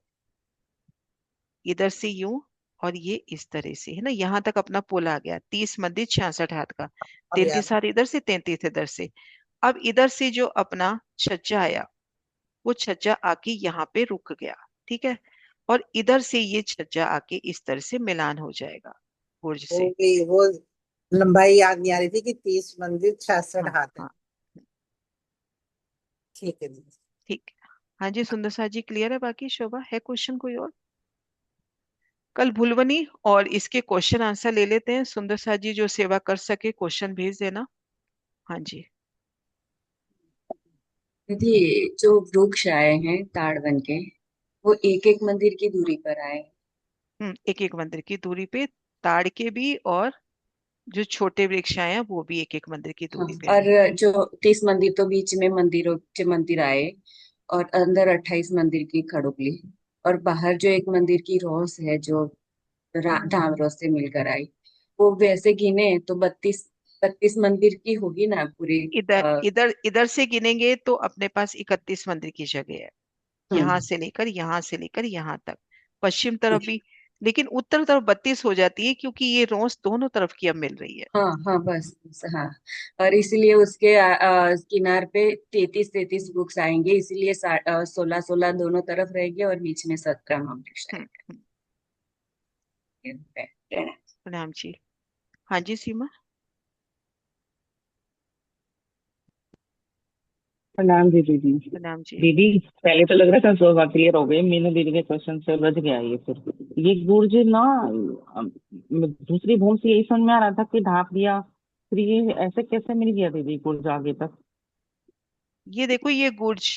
इधर से यूं, और ये इस तरह से है ना, यहाँ तक अपना पुल आ गया। 30 मंदिर 66 हाथ का, अब याद 33 हाथ इधर से, 33 इधर से। अब इधर से जो अपना छज्जा आया, वो छज्जा आके यहाँ पे रुक गया, ठीक है। और इधर से ये छज्जा आके इस तरह से मिलान हो जाएगा बुर्ज हो से। गई वो। लंबाई याद नहीं आ रही थी कि 30 मंदिर 66 हाँ हाथ है। हाँ, ठीक है दीदी। ठीक है। हाँ जी, सुंदर सा जी क्लियर है। बाकी शोभा है क्वेश्चन कोई और? कल भुलवनी और इसके क्वेश्चन आंसर ले लेते हैं। सुंदर सा जी जो सेवा कर सके क्वेश्चन भेज देना। हाँ जी। दीदी, जो वृक्ष आए हैं ताड़ बन के, वो एक एक मंदिर की दूरी पर आए। एक एक मंदिर की दूरी पे, ताड़ के भी, और जो छोटे वृक्ष आए हैं वो भी एक एक मंदिर की हाँ, दूरी पे और आए हैं। जो 30 मंदिर तो बीच में मंदिरों के मंदिर आए, और अंदर 28 मंदिर की खड़ोगली, और बाहर जो एक मंदिर की रोस है जो धाम रोस से मिलकर आई, वो वैसे गिने तो 32 मंदिर की होगी ना पूरी। इधर इधर इधर से गिनेंगे तो अपने पास 31 मंदिर की जगह है, यहाँ हम्म। से लेकर यहाँ से लेकर यहाँ तक, पश्चिम तरफ भी। लेकिन उत्तर तरफ 32 हो जाती है, क्योंकि ये रोस दोनों तरफ की अब मिल रही है। हाँ हाँ, बस हाँ। और इसीलिए उसके किनार पे 33 बुक्स आएंगे, इसीलिए 16 16 दोनों तरफ रहेंगे, और बीच में 17 वृक्ष हम्म, हम्म, आएंगे। प्रणाम जी। हाँ जी सीमा। प्रणाम जी दीदी। प्रणाम जी। दीदी, पहले तो लग रहा था शोभा क्लियर हो गई, मीनू दीदी के क्वेश्चन से बच गया ये। फिर ये गुर्ज ना, दूसरी भूम से यही समझ में आ रहा था कि ढांप दिया, फिर ये ऐसे कैसे मिल गया दीदी गुर्ज आगे तक? ये देखो ये गुर्ज,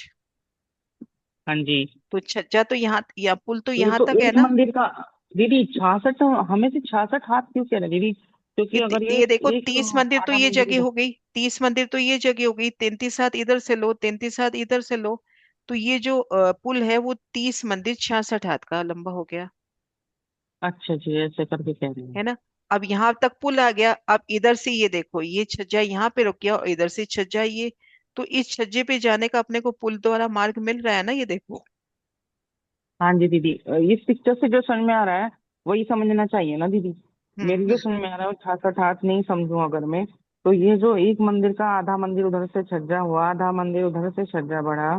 हाँ जी। तो छज्जा तो यहाँ, या पुल तो ये यहाँ तो तक है एक ना। मंदिर का। दीदी 66, हमें से 66 हाथ क्यों कह रहे हैं दीदी? क्योंकि अगर ये ये देखो एक 30 मंदिर तो आधा ये मंदिर जगह इधर। हो गई, 30 मंदिर तो ये जगह हो गई, 33 हाथ इधर से लो, 33 हाथ इधर से लो। तो ये जो पुल है वो 30 मंदिर 66 हाथ का लंबा हो गया, अच्छा जी, ऐसे करके कह रहे है हैं। ना। अब यहाँ तक पुल आ गया। अब इधर से ये देखो, ये छज्जा यहाँ पे रुक गया और इधर से छज्जा ये, तो इस छज्जे पे जाने का अपने को पुल द्वारा मार्ग मिल रहा है ना, ये देखो। हाँ जी दीदी, इस पिक्चर से जो समझ में आ रहा है वही समझना चाहिए ना दीदी। मेरी हम्म। जो समझ में आ रहा है वो 66 हाथ नहीं समझूं अगर मैं, तो ये जो एक मंदिर का आधा मंदिर उधर से छज्जा हुआ, आधा मंदिर उधर से छज्जा बढ़ा,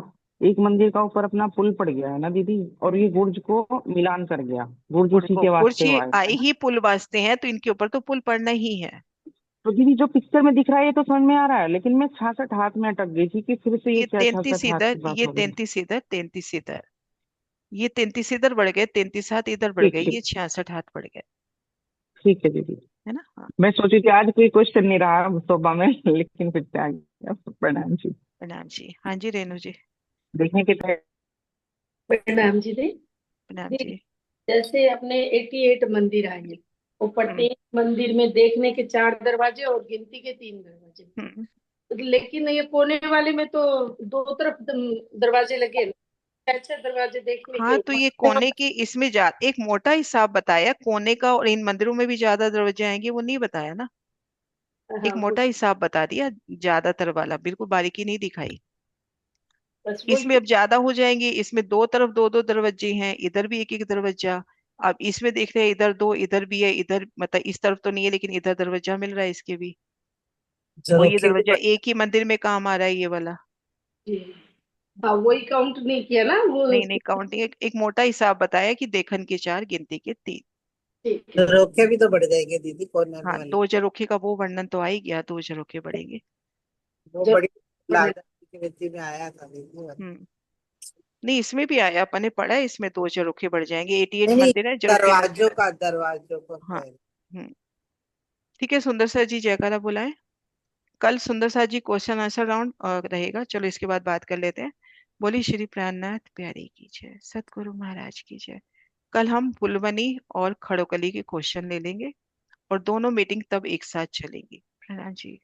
एक मंदिर का ऊपर अपना पुल पड़ गया है ना दीदी, और ये बुर्ज को मिलान कर गया। बुर्ज बुर्ज उसी को, के बुर्ज वास्ते ये हुआ है आए ना? ही पुल वास्ते हैं, तो इनके ऊपर तो पुल पड़ना ही है। तो दीदी जो पिक्चर में दिख रहा है ये तो समझ में आ रहा है, लेकिन मैं 66 हाथ में अटक गई थी कि फिर से ये ये क्या 33 66 हाथ इधर, की बात ये हो गई। 33 इधर, 33 इधर, ये 33 इधर बढ़ गए, 33 हाथ इधर बढ़ ठीक गए, ठीक। ये 66 हाथ बढ़ गए, ठीक है दीदी। है ना। हाँ। मैं सोची थी आज कोई क्वेश्चन नहीं रहा शोभा में, लेकिन फिर से आ गया। प्रणाम जी। प्रणाम जी। हाँ जी रेणु जी। देखने के लिए। प्रणाम जी दे। प्रणाम दीदी, जी। जैसे अपने 88 मंदिर आए, वो हम्म प्रत्येक मंदिर में देखने के 4 दरवाजे और गिनती के 3 दरवाजे। हम्म। लेकिन ये कोने वाले में तो दो तरफ दरवाजे लगे, 6 6 दरवाजे देखने हाँ, के। तो ये कोने के इसमें जा एक मोटा हिसाब बताया कोने का, और इन मंदिरों में भी ज्यादा दरवाजे आएंगे वो नहीं बताया ना। एक हाँ, मोटा हिसाब बता दिया, ज्यादातर वाला बिल्कुल बारीकी नहीं दिखाई। बस वही इसमें अब ज्यादा हो जाएंगे, इसमें दो तरफ दो दो दरवाजे हैं, इधर भी एक एक दरवाजा। अब इसमें देख रहे हैं इधर दो, इधर भी है, इधर मतलब इस तरफ तो नहीं है लेकिन इधर दरवाजा मिल रहा है इसके भी। और ये झरोखे भी दरवाजा एक ही मंदिर में काम आ रहा है, ये वाला। जी। हाँ, वही काउंट नहीं किया ना वो। नहीं नहीं, काउंटिंग एक मोटा हिसाब बताया कि देखन के चार गिनती के तीन। ठीक है। झरोखे भी तो बढ़ जाएंगे दीदी कॉर्नर हाँ, वाले। दो झरोखे का वो वर्णन तो आ ही गया, दो झरोखे बढ़ेंगे। वो जब बड़ी लागत की मिट्टी में आया था दीदी। हम्म। नहीं, इसमें भी आया, अपन ने पढ़ा है, इसमें दो झरोखे बढ़ जाएंगे, 88 नहीं नहीं, मंदिर है, झरोखे बढ़ दरवाजों जाएगा। का, दरवाजों को कह हाँ। रही। हम्म। ठीक है, सुंदर सर जी जयकारा बुलाए। कल सुंदर सर जी क्वेश्चन आंसर राउंड रहेगा, चलो इसके बाद बात कर लेते हैं। बोली श्री प्राणनाथ प्यारी की जय, सतगुरु महाराज की जय। कल हम पुलवनी और खड़ोकली के क्वेश्चन ले लेंगे, और दोनों मीटिंग तब एक साथ चलेंगी। प्रणाम जी।